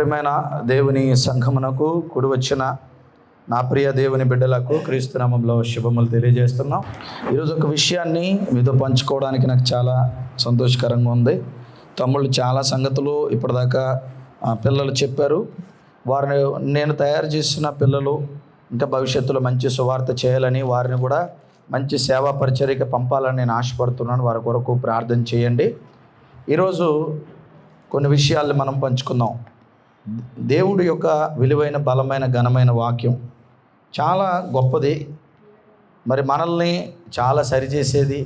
ప్రియమైన దేవుని సంఘమునకు కూడి వచ్చిన నా ప్రియ దేవుని బిడ్డలకు క్రీస్తు నామములో శుభములు తెలియజేస్తున్నాం. ఈరోజు ఒక విషయాన్ని మీతో పంచుకోవడానికి నాకు చాలా సంతోషకరంగా ఉంది. తమ్ముళ్ళు చాలా సంగతులు ఇప్పటిదాకా పిల్లలు చెప్పారు. వారిని నేను తయారు చేసిన పిల్లలు ఇంకా భవిష్యత్తులో మంచి సువార్త చేయాలని, వారిని కూడా మంచి సేవా పరిచర్యకి పంపాలని నేను ఆశపడుతున్నాను. వారి కొరకు ప్రార్థన చేయండి. ఈరోజు కొన్ని విషయాలు మనం పంచుకుందాం. దేవుడి యొక్క విలువైన, బలమైన, ఘనమైన వాక్యం చాలా గొప్పది. మరి మనల్ని చాలా సరిచేసేది,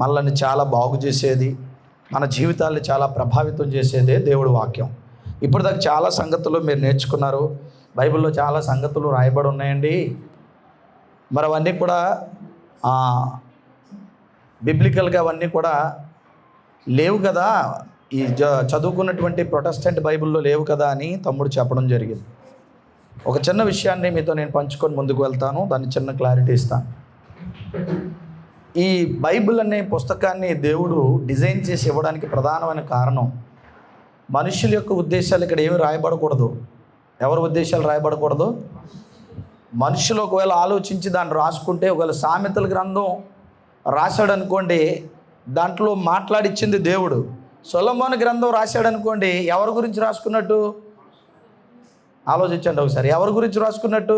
మనల్ని చాలా బాగు చేసేది, మన జీవితాన్ని చాలా ప్రభావితం చేసేదే దేవుడి వాక్యం. ఇప్పటిదాకా చాలా సంగతులు మీరు నేర్చుకున్నారు. బైబిల్లో చాలా సంగతులు రాయబడి ఉన్నాయండి. మరి అవన్నీ కూడా బిబ్లికల్గా అవన్నీ కూడా లేవు కదా, ఈ చదువుకున్నటువంటి ప్రొటెస్టెంట్ బైబిల్లో లేవు కదా అని తమ్ముడు చెప్పడం జరిగింది. ఒక చిన్న విషయాన్ని మీతో నేను పంచుకొని ముందుకు వెళ్తాను, దాన్ని చిన్న క్లారిటీ ఇస్తాను. ఈ బైబిల్ అనే పుస్తకాన్ని దేవుడు డిజైన్ చేసి ఇవ్వడానికి ప్రధానమైన కారణం, మనుషుల యొక్క ఉద్దేశాలు ఇక్కడ ఏమి రాయబడకూడదు. ఎవరి ఉద్దేశాలు రాయబడకూడదు? మనుషులు ఒకవేళ ఆలోచించి దాన్ని రాసుకుంటే, ఒకవేళ సామెతల గ్రంథం రాశాడు అనుకోండి, దాంట్లో మాట్లాడిచ్చింది దేవుడు. సొలొమోను గ్రంథం రాశాడు అనుకోండి, ఎవరి గురించి రాసుకున్నట్టు? ఆలోచించండి ఒకసారి. ఎవరి గురించి రాసుకున్నట్టు?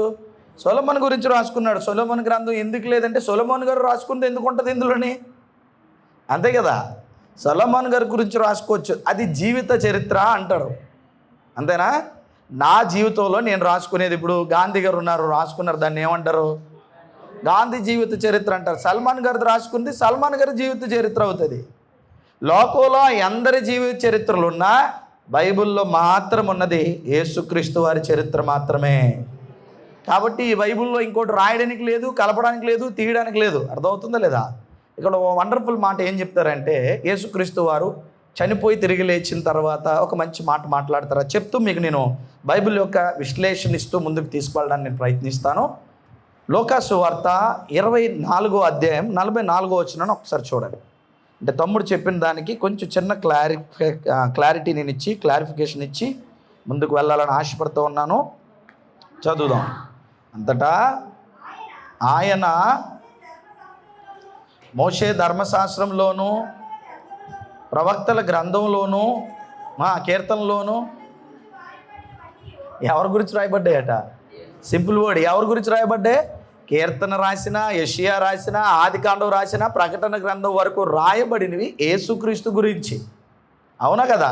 సొలొమోను గురించి రాసుకున్నాడు. సొలొమోను గ్రంథం ఎందుకు లేదంటే, సొలొమోను గారు రాసుకుంది ఎందుకు ఉంటుంది ఇందులోని? అంతే కదా, సొలొమోను గారి గురించి రాసుకోవచ్చు. అది జీవిత చరిత్ర అంటారు, అంతేనా? నా జీవితంలో నేను రాసుకునేది, ఇప్పుడు గాంధీ గారు ఉన్నారు, రాసుకున్నారు, దాన్ని ఏమంటారు? గాంధీ జీవిత చరిత్ర అంటారు. సల్మాన్ గారిది రాసుకుంది సల్మాన్ గారి జీవిత చరిత్ర అవుతుంది. లోకంలో అందరి జీవిత చరిత్రలు ఉన్నా బైబిల్లో మాత్రం ఉన్నది యేసుక్రీస్తు వారి చరిత్ర మాత్రమే. కాబట్టి ఈ బైబిల్లో ఇంకోటి రాయడానికి లేదు, కలపడానికి లేదు, తీయడానికి లేదు. అర్థమవుతుందా లేదా? ఇక్కడ వండర్ఫుల్ మాట ఏం చెప్తారంటే, యేసుక్రీస్తు వారు చనిపోయి తిరిగి లేచిన తర్వాత ఒక మంచి మాట మాట్లాడతారా చెప్తూ మీకు నేను బైబిల్ యొక్క విశ్లేషణ ఇస్తూ ముందుకు తీసుకెళ్ళడానికి నేను ప్రయత్నిస్తాను. లూకాసు వార్త 24వ అధ్యాయం 44వ వచనాన్ని ఒకసారి చూడండి. అంటే తమ్ముడు చెప్పిన దానికి కొంచెం చిన్న క్లారిటీ నేను ఇచ్చి, క్లారిఫికేషన్ ఇచ్చి ముందుకు వెళ్ళాలని ఆశపడుతూ ఉన్నాను. చదువుదాం. అంతటా ఆయన మోషే ధర్మశాస్త్రంలోను, ప్రవక్తల గ్రంథంలోను, కీర్తనలోను ఎవరి గురించి రాయబడ్డాయట? సింపుల్ వర్డ్, ఎవరి గురించి రాయబడ్డాయి? కీర్తన రాసిన, యెషయా రాసిన, ఆదికాండం రాసిన, ప్రకటన గ్రంథం వరకు రాయబడినవి యేసుక్రీస్తు గురించి. అవునా కదా?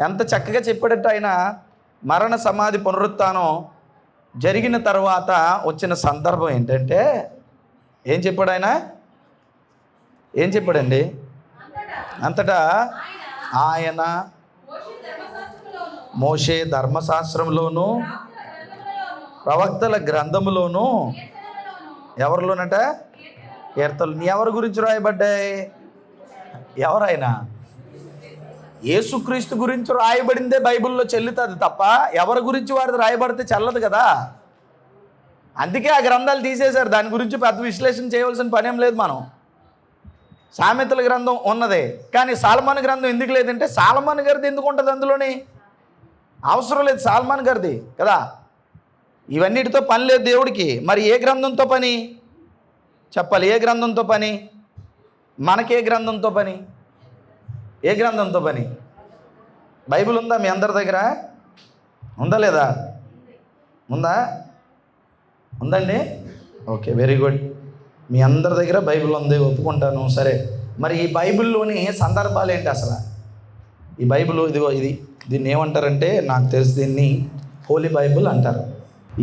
ఎంత చక్కగా చెప్పాడట ఆయన. మరణ సమాధి పునరుత్థానం జరిగిన తర్వాత వచ్చిన సందర్భం ఏంటంటే, ఏం చెప్పాడు ఆయన? ఏం చెప్పాడండి? అంతటా ఆయన మోషే ధర్మశాస్త్రంలోను, ప్రవక్తల గ్రంథములోను, ఎవరిలోనట? కీర్తనలు. ఎవరి గురించి రాయబడ్డాయి? ఎవరైనా యేసుక్రీస్తు గురించి రాయబడిందే బైబిల్లో చెల్లుతుంది తప్ప ఎవరి గురించి వారిది రాయబడితే చెల్లదు కదా. అందుకే ఆ గ్రంథాలు తీసేశారు. దాని గురించి పెద్ద విశ్లేషణ చేయవలసిన పనేం లేదు. మనం సామెతల గ్రంథం ఉన్నదే, కానీ సాలమోను గ్రంథం ఎందుకు లేదంటే, సాలమోను గారిది ఎందుకు ఉంటుంది అందులోని? అవసరం లేదు సాలమోను గారిది కదా. ఇవన్నిటితో పని లేదు దేవుడికి. మరి ఏ గ్రంథంతో పని చెప్పాలి? ఏ గ్రంథంతో పని? మనకే గ్రంథంతో పని? ఏ గ్రంథంతో పని? బైబిల్ ఉందా మీ అందరి దగ్గర? ఉందా లేదా? ఉందా? ఉందండి. Okay, very good. మీ అందరి దగ్గర బైబిల్ ఉంది, ఒప్పుకుంటాను. సరే, మరి ఈ బైబిల్లోని సందర్భాలు ఏంటి అసలు? ఈ బైబిల్ ఇదిగో దీన్ని ఏమంటారంటే, నాకు తెలిసి దీన్ని హోలీ బైబిల్ అంటారు.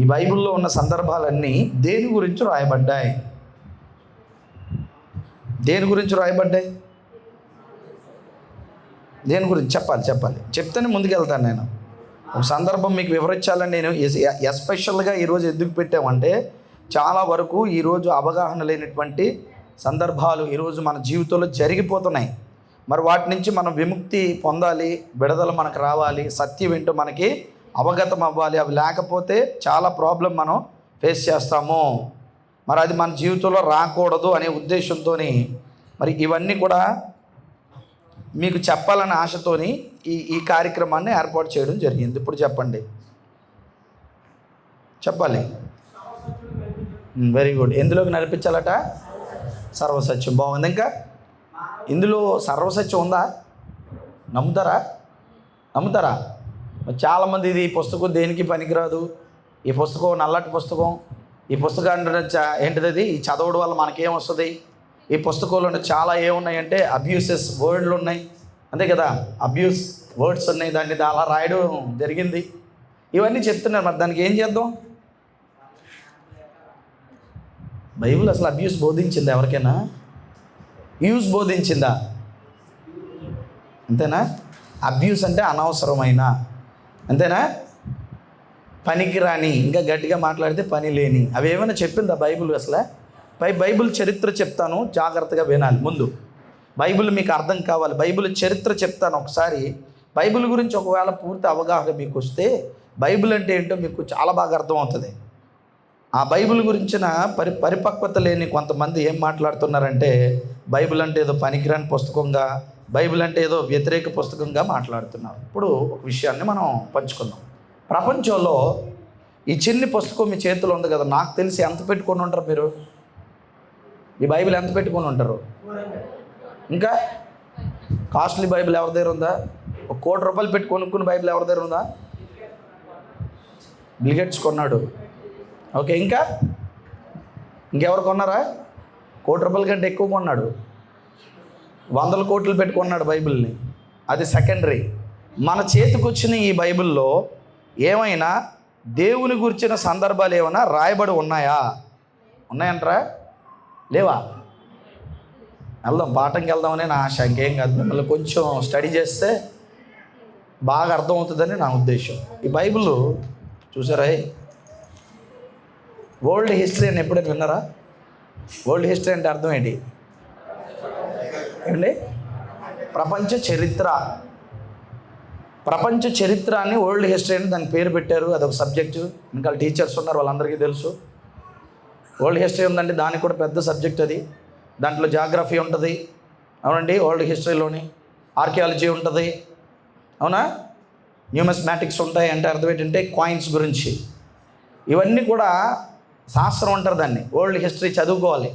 ఈ బైబిల్లో ఉన్న సందర్భాలన్నీ దేని గురించి రాయబడ్డాయి? దేని గురించి రాయబడ్డాయి? దేని గురించి చెప్పాలి. చెప్తేనే ముందుకెళ్తాను. నేను ఒక సందర్భం మీకు వివరించాలని నేను ఎస్పెషల్గా ఈరోజు ఎందుకు పెట్టామంటే, చాలా వరకు ఈరోజు అవగాహన లేనటువంటి సందర్భాలు ఈరోజు మన జీవితంలో జరిగిపోతున్నాయి. మరి వాటి నుంచి మనం విముక్తి పొందాలి, విడుదల మనకు రావాలి, సత్యం ఏంటో మనకి అవగతం అవ్వాలి. అవి లేకపోతే చాలా ప్రాబ్లం మనం ఫేస్ చేస్తాము. మరి అది మన జీవితంలో రాకూడదు అనే ఉద్దేశంతో మరి ఇవన్నీ కూడా మీకు చెప్పాలనే ఆశతోని ఈ కార్యక్రమాన్ని ఏర్పాటు చేయడం జరిగింది. ఇప్పుడు చెప్పండి, చెప్పాలి. Very good. ఎందులోకి నడిపించాలట? సర్వసత్యం. బాగుంది. ఇంకా ఇందులో సర్వసత్యం ఉందా? నమ్ముతారా? చాలామంది ఇది ఈ పుస్తకం దేనికి పనికిరాదు, ఈ పుస్తకం నల్లటి పుస్తకం, ఈ పుస్తకాన్ని ఏంటిది అది, ఈ చదవడం వల్ల మనకేం వస్తుంది, ఈ పుస్తకంలో చాలా ఏమున్నాయంటే అబ్యూసెస్ వర్డ్లు ఉన్నాయి, అంతే కదా, అబ్యూస్ వర్డ్స్ ఉన్నాయి, దాన్ని అలా రాయడం జరిగింది, ఇవన్నీ చెప్తున్నారు. మరి దానికి ఏం చేద్దాం? బైబిల్ అసలు అబ్యూస్ బోధించిందా ఎవరికైనా? యూస్ బోధించిందా? అంతేనా? అబ్యూస్ అంటే అనవసరమైన, అంతేనా, పనికిరాని, ఇంకా గట్టిగా మాట్లాడితే పని లేని, అవి ఏమైనా చెప్పిందా బైబిల్? అసలు బైబిల్ చరిత్ర చెప్తాను, జాగ్రత్తగా వినాలి. ముందు బైబిల్ మీకు అర్థం కావాలి. బైబిల్ చరిత్ర చెప్తాను ఒకసారి. బైబిల్ గురించి ఒకవేళ పూర్తి అవగాహన మీకు వస్తే బైబిల్ అంటే ఏంటో మీకు చాలా బాగా అర్థమవుతుంది. ఆ బైబిల్ గురించిన పరిపక్వత లేని కొంతమంది ఏం మాట్లాడుతున్నారంటే బైబిల్ అంటే ఏదో పనికిరాని పుస్తకంగా, బైబిల్ అంటే ఏదో వ్యతిరేక పుస్తకంగా మాట్లాడుతున్నారు. ఇప్పుడు ఒక విషయాన్ని మనం పంచుకుందాం. ప్రపంచంలో ఈ చిన్ని పుస్తకం మీ చేతిలో ఉంది కదా, నాకు తెలిసి ఎంత పెట్టుకొని ఉంటారు మీరు? ఈ బైబిల్ ఎంత పెట్టుకొని ఉంటారు? ఇంకా కాస్ట్లీ బైబిల్ ఎవరి దగ్గర ఉందా? ఒక ₹1,00,00,000 పెట్టి కొనుక్కున్న బైబిల్ ఎవరి దగ్గర ఉందా? బిల్ గేట్స్ కొన్నాడు. ఓకే, ఇంకెవరు కొన్నారా? ₹1,00,00,000 కంటే ఎక్కువ కొన్నాడు, 100 కోట్లు పెట్టుకున్నాడు బైబిల్ని. అది సెకండరీ. మన చేతికి వచ్చిన ఈ బైబిల్లో ఏమైనా దేవుని గురించిన సందర్భాలు ఏమైనా రాయబడి ఉన్నాయంటారా? లేవా? వెళ్దాం, పాఠంకి వెళ్దామని నా ఆశ, ఇంకేం కాదు. మిమ్మల్ని కొంచెం స్టడీ చేస్తే బాగా అర్థమవుతుందని నా ఉద్దేశం. ఈ బైబిల్ చూసారా, వరల్డ్ హిస్టరీ అని ఎప్పుడైనా విన్నారా? వరల్డ్ హిస్టరీ అంటే అర్థం ఏంటి? ఏమండి? ప్రపంచ చరిత్ర అని వరల్డ్ హిస్టరీ అని దాని పేరు పెట్టారు. అదొక సబ్జెక్టు. ఇంకా టీచర్స్ ఉన్నారు, వాళ్ళందరికీ తెలుసు. వరల్డ్ హిస్టరీ ఉందండి, దానికి కూడా పెద్ద సబ్జెక్ట్ అది. దాంట్లో జాగ్రఫీ ఉంటుంది, అవునండి, వరల్డ్ హిస్టరీలోని ఆర్కియాలజీ ఉంటుంది, అవునా, న్యూమస్మాటిక్స్ ఉంటాయి. అంటే అర్థం ఏంటంటే కాయిన్స్ గురించి, ఇవన్నీ కూడా శాస్త్రం అంటారు దాన్ని. వరల్డ్ హిస్టరీ చదువుకోవాలి.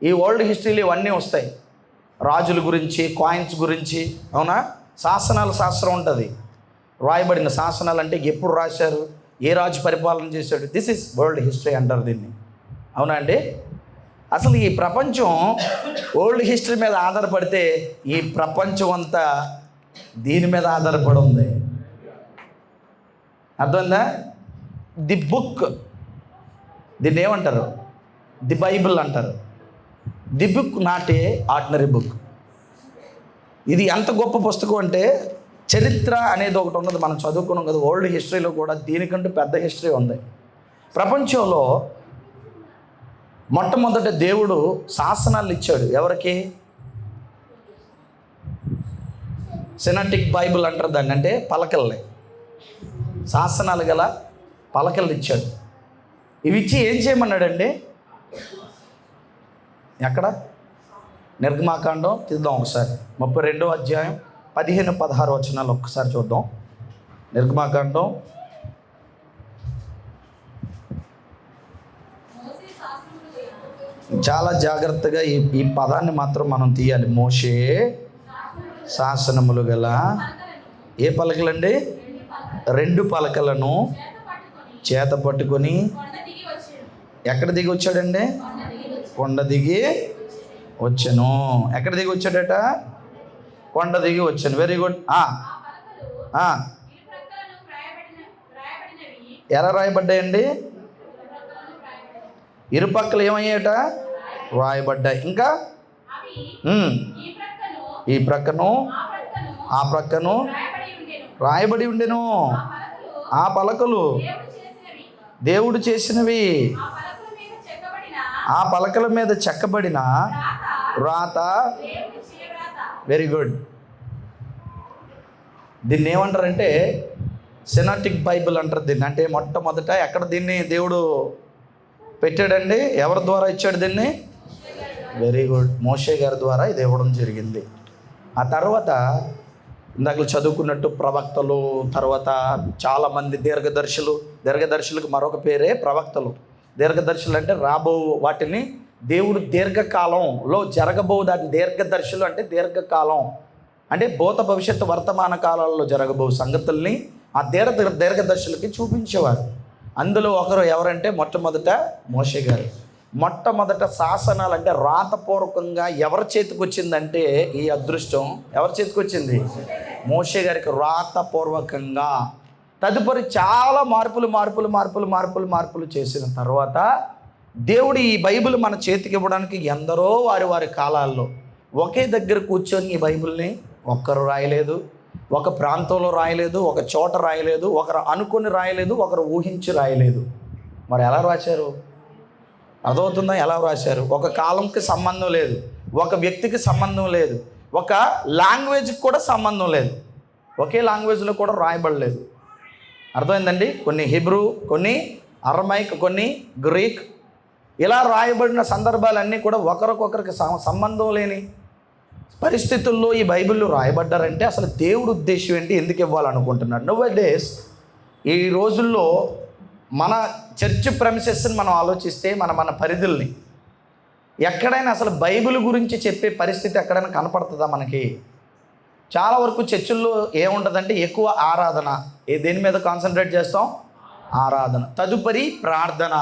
ఈ వరల్డ్ హిస్టరీలో ఇవన్నీ వస్తాయి, రాజుల గురించి, కాయిన్స్ గురించి, అవునా, శాస్త్రం ఉంటుంది. రాయబడిన శాసనాలు అంటే ఎప్పుడు రాశారు, ఏ రాజు పరిపాలన చేశాడు, దిస్ ఈజ్ వరల్డ్ హిస్టరీ అంటారు దీన్ని, అవునా అండి. అసలు ఈ ప్రపంచం వరల్డ్ హిస్టరీ మీద ఆధారపడితే ఈ ప్రపంచం అంతా దీని మీద ఆధారపడి ఉంది. అర్థమైందా? ది బుక్, దీన్ని ఏమంటారు? ది బైబిల్ అంటారు. The book not a ordinary book. ఇది ఎంత గొప్ప పుస్తకం అంటే చరిత్ర అనేది ఒకటి ఉన్నది, మనం చదువుకున్నాం కదా. వరల్డ్ హిస్టరీలో కూడా దీనికంటూ పెద్ద హిస్టరీ ఉంది. ప్రపంచంలో మొట్టమొదట దేవుడు శాసనాలు ఇచ్చాడు. ఎవరికి? సినాటిక్ బైబిల్ అంటారు దాన్ని, అంటే పలకల్ని, శాసనాలు గల పలకలు ఇచ్చాడు. ఇవి ఇచ్చి ఏం చేయమన్నాడండి? ఎక్కడ? నిర్గమాకాండం తీద్దాం ఒకసారి, 32వ అధ్యాయం 15-16 వచనాలు ఒక్కసారి చూద్దాం. నిర్గమాకాండం చాలా జాగ్రత్తగా ఈ పదాన్ని మాత్రం మనం తీయాలి. మోషే శాసనములు గల ఏ పలకలండి? 2 పలకలను చేత పట్టుకొని ఎక్కడ దిగి వచ్చాడండి? కొండ దిగి వచ్చాను. ఎక్కడ దిగి వచ్చాడట? కొండ దిగి వచ్చాను. Very good. ఎలా రాయబడ్డాయండి? ఇరుపక్కలు ఏమయ్యాట? రాయబడ్డాయి. ఇంకా ఈ ప్రక్కను ఆ ప్రక్కను రాయబడి ఉండెను. ఆ పలకలు దేవుడు చేసినవి, ఆ పలకల మీద చెక్కబడిన రాత. Very good. దీన్ని ఏమంటారంటే సినాటిక్ బైబిల్ అంటారు దీన్ని. అంటే మొట్టమొదట ఎక్కడ దీన్ని దేవుడు పెట్టాడండి? ఎవరి ద్వారా ఇచ్చాడు దీన్ని? Very good. మోషే గారి ద్వారా ఇది ఇవ్వడం జరిగింది. ఆ తర్వాత ఇందాక చదువుకున్నట్టు ప్రవక్తలు, తర్వాత చాలామంది దీర్ఘదర్శులకు మరొక పేరే ప్రవక్తలు. దీర్ఘదర్శులు అంటే రాబో వాటిని దేవుడు దీర్ఘకాలంలో జరగబో, దాని దీర్ఘదర్శులు అంటే దీర్ఘకాలం అంటే భూత భవిష్యత్తు వర్తమాన కాలాల్లో జరగబో సంగతుల్ని ఆ దీర్ఘదర్శులకి చూపించేవారు. అందులో ఒకరు ఎవరంటే మొట్టమొదట మోషే గారు. మొట్టమొదట శాసనాలు అంటే రాతపూర్వకంగా ఎవరి చేతికి వచ్చిందంటే ఈ అదృష్టం ఎవరి చేతికి వచ్చింది? మోషే గారికి రాతపూర్వకంగా. తదుపరి చాలా మార్పులు చేసిన తర్వాత దేవుడు ఈ బైబిల్ మన చేతికి ఇవ్వడానికి ఎందరో వారి కాలాల్లో ఒకే దగ్గర కూర్చొని ఈ బైబిల్ని ఒక్కరు రాయలేదు, ఒక ప్రాంతంలో రాయలేదు, ఒక చోట రాయలేదు, ఒకరు అనుకుని రాయలేదు, ఒకరు ఊహించి రాయలేదు. మరి ఎలా రాశారు? అర్థమవుతుందా? ఎలా రాశారు? ఒక కాలంకి సంబంధం లేదు, ఒక వ్యక్తికి సంబంధం లేదు, ఒక లాంగ్వేజ్కి కూడా సంబంధం లేదు, ఒకే లాంగ్వేజ్లో కూడా రాయబడలేదు. అర్థమైందండి? కొన్ని హిబ్రూ, కొన్ని అరమైక్, కొన్ని గ్రీక్, ఇలా రాయబడిన సందర్భాలన్నీ కూడా ఒకరికొకరికి సంబంధం లేని పరిస్థితుల్లో ఈ బైబిల్లో రాయబడ్డారంటే అసలు దేవుడు ఉద్దేశం ఏంటి, ఎందుకు ఇవ్వాలనుకుంటున్నాడు? నో డేస్ ఈ రోజుల్లో మన చర్చ్ ప్రెమిసెస్ని మనం ఆలోచిస్తే మన పరిధుల్ని ఎక్కడైనా అసలు బైబిల్ గురించి చెప్పే పరిస్థితి ఎక్కడైనా కనపడుతుందా మనకి? చాలా వరకు చర్చిల్లో ఏముంటుందంటే ఎక్కువ ఆరాధన. దేని మీద కాన్సన్ట్రేట్ చేస్తాం? ఆరాధన. తదుపరి ప్రార్థన.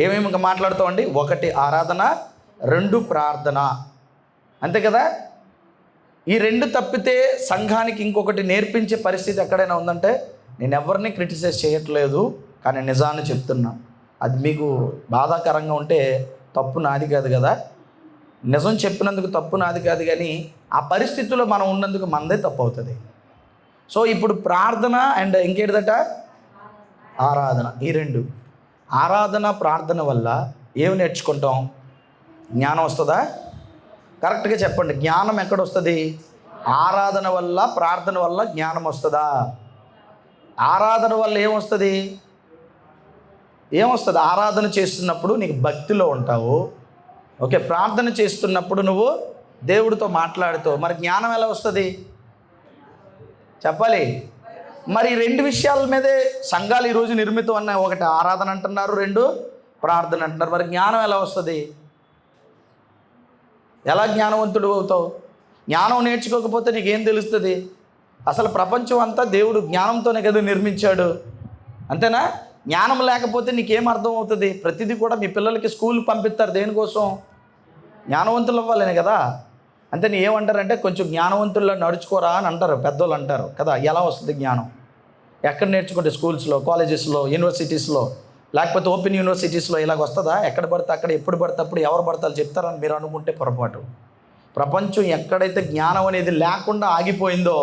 ఏమేమి మాట్లాడుతామండి? 1 ఆరాధన, 2 ప్రార్థన, అంతే కదా? ఈ 2 తప్పితే సంఘానికి ఇంకొకటి నేర్పించే పరిస్థితి ఎక్కడైనా ఉందంటే, నేను ఎవరిని క్రిటిసైజ్ చేయట్లేదు, కానీ నిజాన్ని చెప్తున్నా. అది మీకు బాధాకరంగా ఉంటే తప్పు నాది కాదు కదా, నిజం చెప్పినందుకు తప్పు నాది కాదు, కానీ ఆ పరిస్థితుల్లో మనం ఉన్నందుకు మనదే తప్పు అవుతుంది. సో ఇప్పుడు ప్రార్థన అండ్ ఇంకేటిదట ఆరాధన. ఈ 2 ఆరాధన ప్రార్థన వల్ల ఏమి నేర్చుకుంటాం? జ్ఞానం వస్తుందా? కరెక్ట్గా చెప్పండి. జ్ఞానం ఎక్కడ వస్తుంది? ఆరాధన వల్ల, ప్రార్థన వల్ల జ్ఞానం వస్తుందా? ఆరాధన వల్ల ఏమొస్తుంది? ఆరాధన చేస్తున్నప్పుడు నీకు భక్తిలో ఉంటావు, ఓకే. ప్రార్థన చేస్తున్నప్పుడు నువ్వు దేవుడితో మాట్లాడుతావు. మరి జ్ఞానం ఎలా వస్తుంది చెప్పాలి? మరి 2 విషయాల మీదే సంఘాలు ఈరోజు నిర్మితం అన్నాయి. 1 ఆరాధన అంటున్నారు, 2 ప్రార్థన అంటున్నారు. మరి జ్ఞానం ఎలా వస్తుంది? ఎలా జ్ఞానవంతుడు అవుతావు? జ్ఞానం నేర్చుకోకపోతే నీకేం తెలుస్తుంది? అసలు ప్రపంచం అంతా దేవుడు జ్ఞానంతోనే కదా నిర్మించాడు, అంతేనా? జ్ఞానం లేకపోతే నీకేం అర్థం అవుతుంది? ప్రతిదీ కూడా మీ పిల్లలకి స్కూల్ పంపిస్తారు దేనికోసం? జ్ఞానవంతులు అవ్వాలని కదా. అంతే. నీ ఏమంటారంటే కొంచెం జ్ఞానవంతుల్లో నడుచుకోరా అని అంటారు, పెద్దోళ్ళు అంటారు కదా. ఎలా వస్తుంది జ్ఞానం? ఎక్కడ నేర్చుకుంటే? స్కూల్స్లో, కాలేజెస్లో, యూనివర్సిటీస్లో, లేకపోతే ఓపెన్ యూనివర్సిటీస్లో ఇలాగ వస్తుందా? ఎక్కడ పడితే అక్కడ, ఎప్పుడు పడితే అప్పుడు ఎవరు పడతారు చెప్తారని మీరు అనుకుంటే పొరపాటు. ప్రపంచం ఎక్కడైతే జ్ఞానం అనేది లేకుండా ఆగిపోయిందో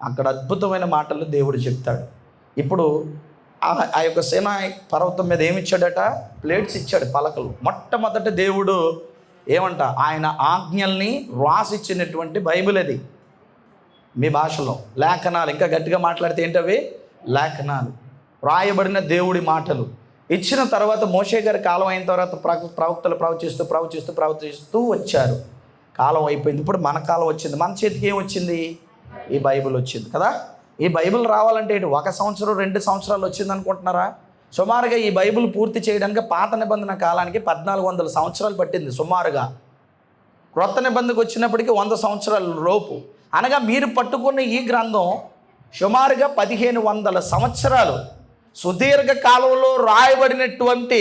అక్కడ అద్భుతమైన మాటలు దేవుడు చెప్తాడు. ఇప్పుడు ఆ యొక్క సీనాయి పర్వతం మీద ఏమిచ్చాడట? ప్లేట్స్ ఇచ్చాడు, పలకలు. మొట్టమొదట దేవుడు ఏమంట? ఆయన ఆజ్ఞల్ని రాసిచ్చినటువంటి బైబిల్ అది. మీ భాషలో లేఖనాలు, ఇంకా గట్టిగా మాట్లాడితే ఏంటవి? లేఖనాలు, రాయబడిన దేవుడి మాటలు ఇచ్చిన తర్వాత మోషే గారి కాలం అయిన తర్వాత ప్రవక్తలు ప్రవచిస్తూ వచ్చారు. కాలం అయిపోయింది, ఇప్పుడు మన కాలం వచ్చింది. మన చేతికి ఏం వచ్చింది? ఈ బైబిల్ వచ్చింది కదా. ఈ బైబిల్ రావాలంటే ఏంటి? 1 సంవత్సరం 2 సంవత్సరాలు వచ్చింది అనుకుంటున్నారా? సుమారుగా ఈ బైబిల్ పూర్తి చేయడానికి పాత నిబంధన కాలానికి 1400 సంవత్సరాలు పట్టింది సుమారుగా. క్రొత్త నిబంధనకు వచ్చినప్పటికీ 100 సంవత్సరాల లోపు. అనగా మీరు పట్టుకున్న ఈ గ్రంథం సుమారుగా 1500 సంవత్సరాలు సుదీర్ఘ కాలంలో రాయబడినటువంటి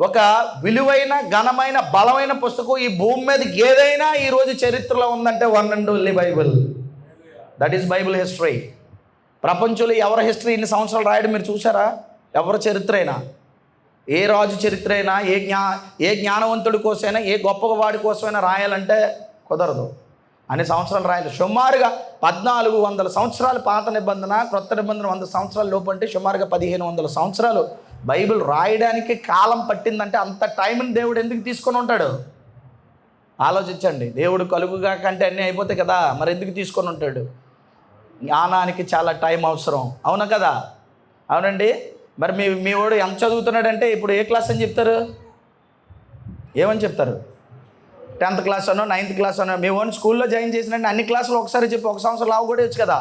ఒక విలువైన, ఘనమైన, బలమైన పుస్తకం ఈ భూమి మీద ఏదైనా ఈరోజు చరిత్రలో ఉందంటే one and only Bible. That is Bible history. ప్రపంచంలో ఎవరి హిస్టరీ ఇన్ని సంవత్సరాలు రాయడం మీరు చూసారా? ఎవరి చరిత్ర అయినా, ఏ రాజు చరిత్ర అయినా, ఏ జ్ఞానవంతుడి కోసమైనా, ఏ గొప్ప వాడి కోసమైనా రాయాలంటే కుదరదు. అన్ని సంవత్సరాలు రాయాలి. సుమారుగా 1400 సంవత్సరాలు పాత నిబంధన, క్రొత్త నిబంధన 100 సంవత్సరాల లోపు అంటే సుమారుగా 1500 సంవత్సరాలు బైబిల్ రాయడానికి కాలం పట్టిందంటే అంత టైంని దేవుడు ఎందుకు తీసుకొని ఉంటాడు? ఆలోచించండి. దేవుడు కలుగుగా కంటే అన్నీ అయిపోతాయి కదా, మరి ఎందుకు తీసుకొని ఉంటాడు? జ్ఞానానికి చాలా టైం అవసరం, అవునా కదా? అవునండి. మరి మీ వాడు ఎంత చదువుతున్నాడంటే ఇప్పుడు ఏ క్లాస్ అని చెప్తారు? ఏమని చెప్తారు? 10th క్లాస్ అనో 9th క్లాస్ అనో మీ ఓన్ స్కూల్లో జాయిన్ చేసినట్టు అన్ని క్లాసులు ఒకసారి చెప్పి 1 సంవత్సరం లావు కూడా వచ్చు కదా.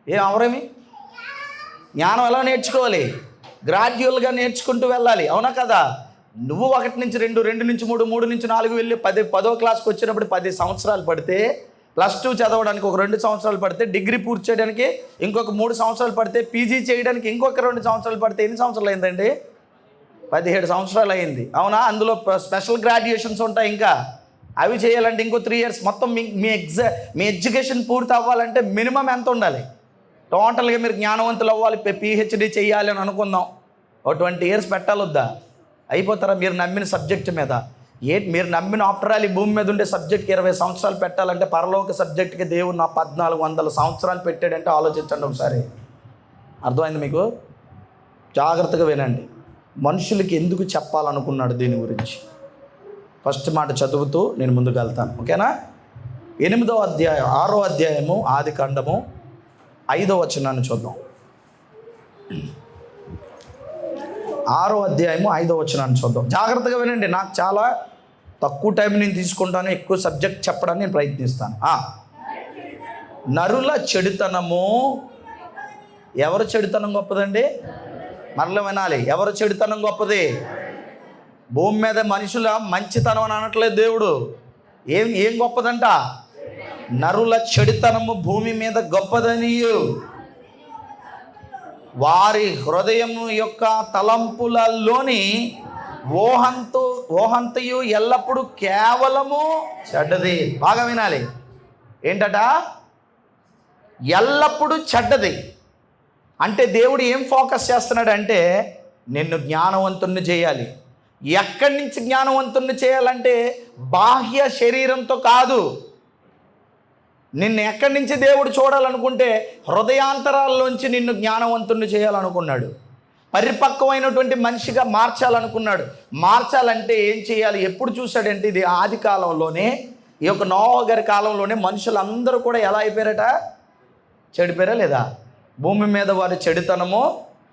ఏం అవరేమి జ్ఞానం ఎలా నేర్చుకోవాలి? గ్రాడ్యువల్గా నేర్చుకుంటూ వెళ్ళాలి, అవునా కదా? నువ్వు 1 నుంచి 2, 2 నుంచి 3, 3 నుంచి 4 వెళ్ళి 10వ క్లాస్కి వచ్చినప్పుడు 10 సంవత్సరాలు పడితే, +2 చదవడానికి ఒక 2 సంవత్సరాలు పడితే, డిగ్రీ పూర్తి చేయడానికి ఇంకొక 3 సంవత్సరాలు పడితే, పీజీ చేయడానికి ఇంకొక 2 సంవత్సరాలు పడితే ఎన్ని సంవత్సరాలు అయిందండి? 17 సంవత్సరాలు అయింది, అవునా? అందులో స్పెషల్ గ్రాడ్యుయేషన్స్ ఉంటాయి, ఇంకా అవి చేయాలంటే ఇంకో 3 ఇయర్స్. మొత్తం మీ ఎడ్యుకేషన్ పూర్తి అవ్వాలంటే మినిమం ఎంత ఉండాలి? టోటల్గా మీరు జ్ఞానవంతులు అవ్వాలి, PhD చేయాలి అని అనుకుందాం, ఒక 20 ఇయర్స్ పెట్టాలొద్దా? అయిపోతారా మీరు నమ్మిన సబ్జెక్ట్ మీద? మీరు నమ్మిన ఆఫ్టర్ ఆల్ ఈ భూమి మీద ఉండే సబ్జెక్ట్కి 20 సంవత్సరాలు పెట్టాలంటే పరలోక సబ్జెక్ట్కి దేవుడు 1400 సంవత్సరాలు పెట్టాడంటే ఆలోచించండి ఒకసారి. అర్థమైంది మీకు? జాగ్రత్తగా వినండి. మనుషులకి ఎందుకు చెప్పాలనుకున్నాడు దీని గురించి? ఫస్ట్ మాట చదువుతూ నేను ముందుకు వెళ్తాను, ఓకేనా? 8వ అధ్యాయం 6వ అధ్యాయము ఆదికాండము 5వ వచనాన్ని చూద్దాం. 6వ అధ్యాయము 5వ వచనాన్ని చూద్దాం. జాగ్రత్తగా వినండి. నాకు చాలా తక్కువ టైం నేను తీసుకుంటాను, ఎక్కువ సబ్జెక్ట్ చెప్పడానికి నేను ప్రయత్నిస్తాను. నరుల చెడుతనము. ఎవరు చెడుతనం గొప్పదండి? మరల వినాలి. ఎవరు చెడుతనం గొప్పది? భూమి మీద మనుషుల మంచితనం అని అనట్లేదు దేవుడు. ఏం గొప్పదంట? నరుల చెడుతనము భూమి మీద గొప్పదనియు, వారి హృదయము యొక్క తలంపులలోని ఓహంతయు ఎల్లప్పుడూ కేవలము చెడ్డది. బాగా వినాలి. ఏంటట? ఎల్లప్పుడూ చెడ్డది. అంటే దేవుడు ఏం ఫోకస్ చేస్తున్నాడు అంటే, నిన్ను జ్ఞానవంతుణ్ణి చేయాలి. ఎక్కడి నుంచి జ్ఞానవంతుణ్ణి చేయాలంటే బాహ్య శరీరంతో కాదు. నిన్ను ఎక్కడి నుంచి దేవుడు చూడాలనుకుంటే హృదయాంతరాల్లోంచి నిన్ను జ్ఞానవంతుణ్ణి చేయాలనుకున్నాడు. పరిపక్వమైనటువంటి మనిషిగా మార్చాలనుకున్నాడు. మార్చాలంటే ఏం చేయాలి? ఎప్పుడు చూశాడంటే, ఇది ఆది కాలంలోనే, ఈ యొక్క నోవహు గారి కాలంలోనే మనుషులందరూ కూడా ఎలా అయిపోయారట? చెడిపోయారా లేదా? భూమి మీద వారి చెడుతనము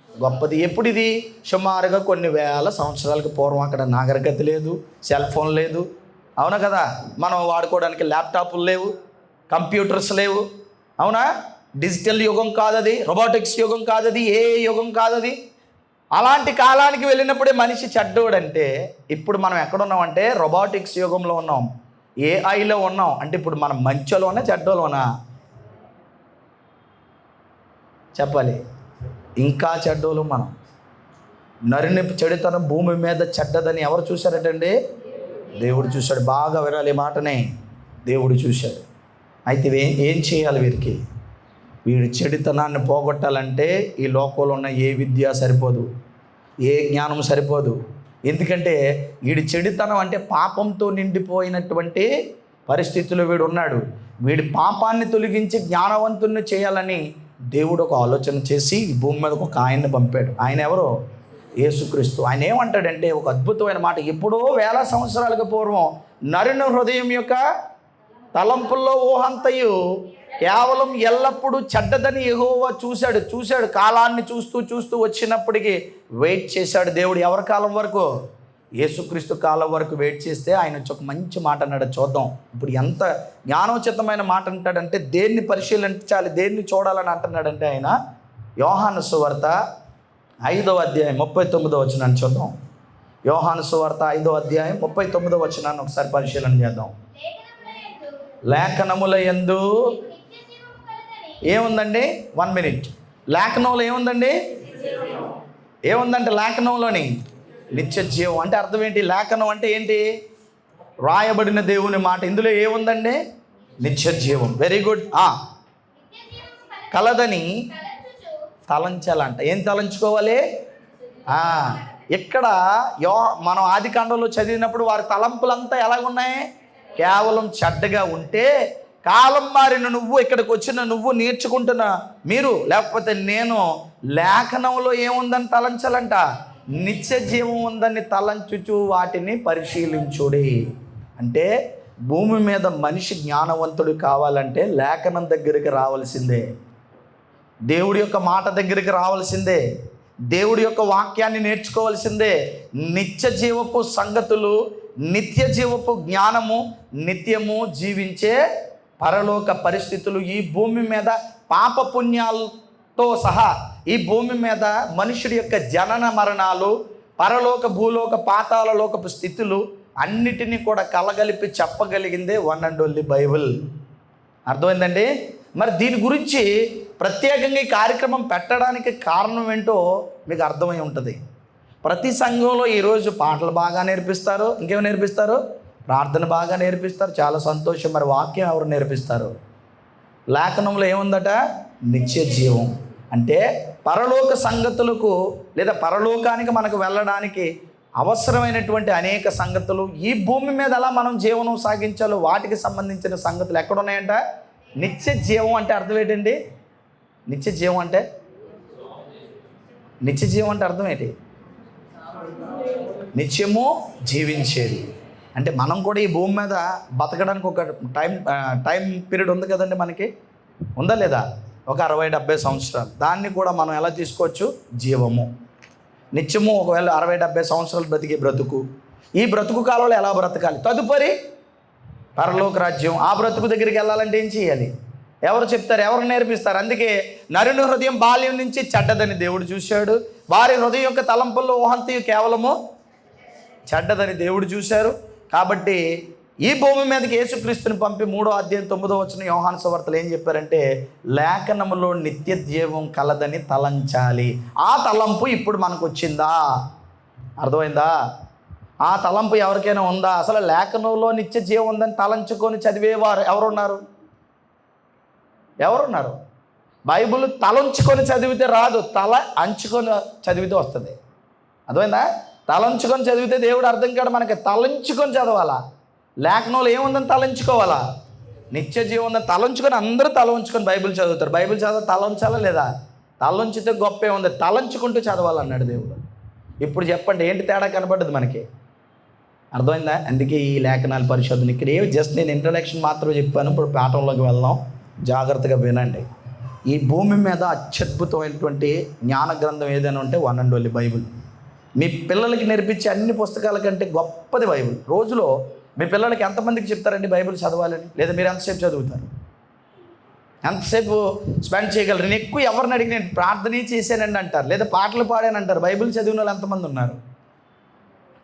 గొప్పది. ఎప్పుడు ఇది? సుమారుగా కొన్ని వేల సంవత్సరాలకు పూర్వం. అక్కడ నాగరికత లేదు, సెల్ ఫోన్ లేదు, అవునా కదా? మనం వాడుకోవడానికి ల్యాప్టాప్లు లేవు, కంప్యూటర్స్ లేవు, అవునా? డిజిటల్ యుగం కాదది, రోబోటిక్స్ యుగం కాదది, ఏ యుగం కాదది. అలాంటి కాలానికి వెళ్ళినప్పుడే మనిషి చెడ్డోడంటే, ఇప్పుడు మనం ఎక్కడున్నామంటే రోబోటిక్స్ యుగంలో ఉన్నాం, ఏఐలో ఉన్నాం. అంటే ఇప్పుడు మనం మంచోలోనా చెడ్డోలోనా? చెప్పాలి. ఇంకా చెడ్డోలు మనం. నరుని చెడుతనం భూమి మీద చెడ్డదని ఎవరు చూశారటండి? దేవుడు చూశాడు. బాగా వినాలి మాటనే. దేవుడు చూశాడు. అయితే ఏం చేయాలి? వీడి చెడుతనాన్ని పోగొట్టాలంటే ఈ లోకంలో ఉన్న ఏ విద్య సరిపోదు, ఏ జ్ఞానం సరిపోదు. ఎందుకంటే వీడి చెడుతనం అంటే పాపంతో నిండిపోయినటువంటి పరిస్థితుల్లో వీడు ఉన్నాడు. వీడి పాపాన్ని తొలగించి జ్ఞానవంతుణ్ణి చేయాలని దేవుడు ఒక ఆలోచన చేసి ఈ భూమి మీద ఒక ఆయన్ని పంపాడు. ఆయన ఎవరో? యేసుక్రీస్తు. ఆయన ఏమంటాడంటే ఒక అద్భుతమైన మాట. ఎప్పుడో వేల సంవత్సరాలకు పూర్వం నరుని హృదయం యొక్క తలంపుల్లో ఊహంతయు కేవలం ఎల్లప్పుడూ చెడ్డదని యెహోవా చూశాడు. కాలాన్ని చూస్తూ వచ్చినప్పటికీ వెయిట్ చేశాడు దేవుడు. ఎవరి కాలం వరకు? యేసుక్రీస్తు కాలం వరకు వెయిట్ చేస్తే ఆయన వచ్చి ఒక మంచి మాట అన్నాడు. చూద్దాం ఇప్పుడు ఎంత జ్ఞానోచితమైన మాట అంటాడంటే, దేన్ని పరిశీలించాలి, దేన్ని చూడాలని అంటున్నాడంటే ఆయన. యోహాను సువార్త 5వ అధ్యాయం 39వ వచనాన్ని చూద్దాం. యోహాను సువార్త 5వ అధ్యాయం 39వ వచనాన్ని ఒకసారి పరిశీలన చేద్దాం. లేఖనముల యందు ఏముందండి? 1 మినిట్. లేఖనంలో ఏముందండి? ఏముందంటే లేఖనంలోని నిత్య జీవం. అంటే అర్థం ఏంటి? లేఖనం అంటే ఏంటి? రాయబడిన దేవుని మాట. ఇందులో ఏముందండి? నిత్య జీవం. Very good. కలదని తలంచాలంట. ఏం తలంచుకోవాలి? ఇక్కడ మనం ఆదికాండంలో చదివినప్పుడు వారి తలంపులంతా ఎలాగున్నాయి? కేవలం చెడ్డగా ఉంటే, కాలం మారిన నువ్వు, ఇక్కడికి వచ్చిన నువ్వు, నేర్చుకుంటున్న మీరు, లేకపోతే నేను, లేఖనంలో ఏముందని తలంచాలంట? నిత్య జీవం ఉందని తలంచుచు వాటిని పరిశీలించుడి. అంటే భూమి మీద మనిషి జ్ఞానవంతుడు కావాలంటే లేఖనం దగ్గరికి రావాల్సిందే, దేవుడి యొక్క మాట దగ్గరికి రావాల్సిందే, దేవుడి యొక్క వాక్యాన్ని నేర్చుకోవాల్సిందే. నిత్య జీవపు సంగతులు నిత్య జీవపు జ్ఞానము, నిత్యము జీవించే పరలోక పరిస్థితులు ఈ భూమి మీద పాపపుణ్యాలతో సహా ఈ భూమి మీద మనుషుడి యొక్క జనన మరణాలు, పరలోక భూలోక పాతాల లోకపు స్థితులు అన్నిటినీ కూడా కలగలిపి చెప్పగలిగిందే వన్ అండ్ ఓన్లీ బైబిల్. అర్థమైందండి? మరి దీని గురించి ప్రత్యేకంగా ఈ కార్యక్రమం పెట్టడానికి కారణం ఏంటో మీకు అర్థమై ఉంటుంది. ప్రతి సంఘంలో ఈరోజు పాటలు బాగా నేర్పిస్తారు, ఇంకేమో నేర్పిస్తారు, ప్రార్థన బాగా నేర్పిస్తారు, చాలా సంతోషం. మరి వాక్యం ఎవరు నేర్పిస్తారు? లేఖనంలో ఏముందట? నిత్య జీవం. అంటే పరలోక సంగతులకు లేదా పరలోకానికి మనకు వెళ్ళడానికి అవసరమైనటువంటి అనేక సంగతులు, ఈ భూమి మీద ఎలా మనం జీవనం సాగించాలో వాటికి సంబంధించిన సంగతులు ఎక్కడున్నాయంట? నిత్య జీవం అంటే అర్థం ఏంటండి? నిత్య జీవం అంటే అర్థం ఏంటి? నిత్యము జీవించేది. అంటే మనం కూడా ఈ భూమి మీద బతకడానికి ఒక టైం పీరియడ్ ఉంది కదండి, మనకి ఉందా లేదా? ఒక 60-70 సంవత్సరాలు. దాన్ని కూడా మనం ఎలా తీసుకోవచ్చు? జీవము. నిత్యము ఒకవేళ 60-70 సంవత్సరాలు బ్రతికే బ్రతుకు, ఈ బ్రతుకు కాలంలో ఎలా బ్రతకాలి? తదుపరి పరలోక రాజ్యం. ఆ బ్రతుకు దగ్గరికి వెళ్ళాలంటే ఏం చేయాలి? ఎవరు చెప్తారు? ఎవరు నేర్పిస్తారు? అందుకే నరుని హృదయం బాల్యం నుంచి చెడ్డదని దేవుడు చూశాడు, వారి హృదయం యొక్క తలంపుల్లో ఊహంతయు కేవలము చెడ్డదని దేవుడు చూశారు. కాబట్టి ఈ భూమి మీదకి యేసుక్రీస్తుని పంపి 3వ అధ్యాయం 9వ వచనం యోహాను సువార్తలో ఏం చెప్పారంటే, లేఖనములో నిత్య జీవం కలదని తలంచాలి. ఆ తలంపు ఇప్పుడు మనకు వచ్చిందా? అర్థమైందా? ఆ తలంపు ఎవరికైనా ఉందా? అసలు లేఖనంలో నిత్య జీవం ఉందని తలంచుకొని చదివేవారు ఎవరున్నారు? బైబిల్ తలంచుకొని చదివితే రాదు, తల అంచుకొని చదివితే వస్తుంది. అర్థమైందా? తలంచుకొని చదివితే దేవుడు అర్థం కాదు, మనకి తలంచుకొని చదవాలా. లేఖనంలో ఏముందని తలంచుకోవాలా? నిత్య జీవం ఉందని తలంచుకొని అందరూ తల ఉంచుకొని బైబిల్ చదువుతారు. బైబిల్ చదివి తల ఉంచాలా లేదా? తల ఉంచితే గొప్పే ఉంది, తలంచుకుంటూ చదవాలన్నాడు దేవుడు. ఇప్పుడు చెప్పండి, ఏంటి తేడా కనబడ్డది మనకి? అర్థమైందా? అందుకే ఈ లేఖనాల పరిశోధన ఇక్కడ ఏమి జస్ట్ నేను ఇంట్రడక్షన్ మాత్రమే చెప్పాను. ఇప్పుడు పాఠంలోకి వెళ్దాం, జాగ్రత్తగా వినండి. ఈ భూమి మీద అత్యద్భుతమైనటువంటి జ్ఞాన గ్రంథం ఏదైనా ఉంటే వన్ అండ్ ఓన్లీ బైబిల్. మీ పిల్లలకి నేర్పించే అన్ని పుస్తకాల కంటే గొప్పది బైబిల్. రోజులో మీ పిల్లలకి ఎంతమందికి చెప్తారండి బైబిల్ చదవాలని? లేదా మీరు ఎంతసేపు చదువుతారు? ఎంతసేపు స్పెండ్ చేయగలరు? నేను ఎక్కువ ఎవరిని అడిగి నేను ప్రార్థన చేశానండి అంటారు, లేదా పాటలు పాడాను అంటారు. బైబిల్ చదివిన వాళ్ళు ఎంతమంది ఉన్నారు?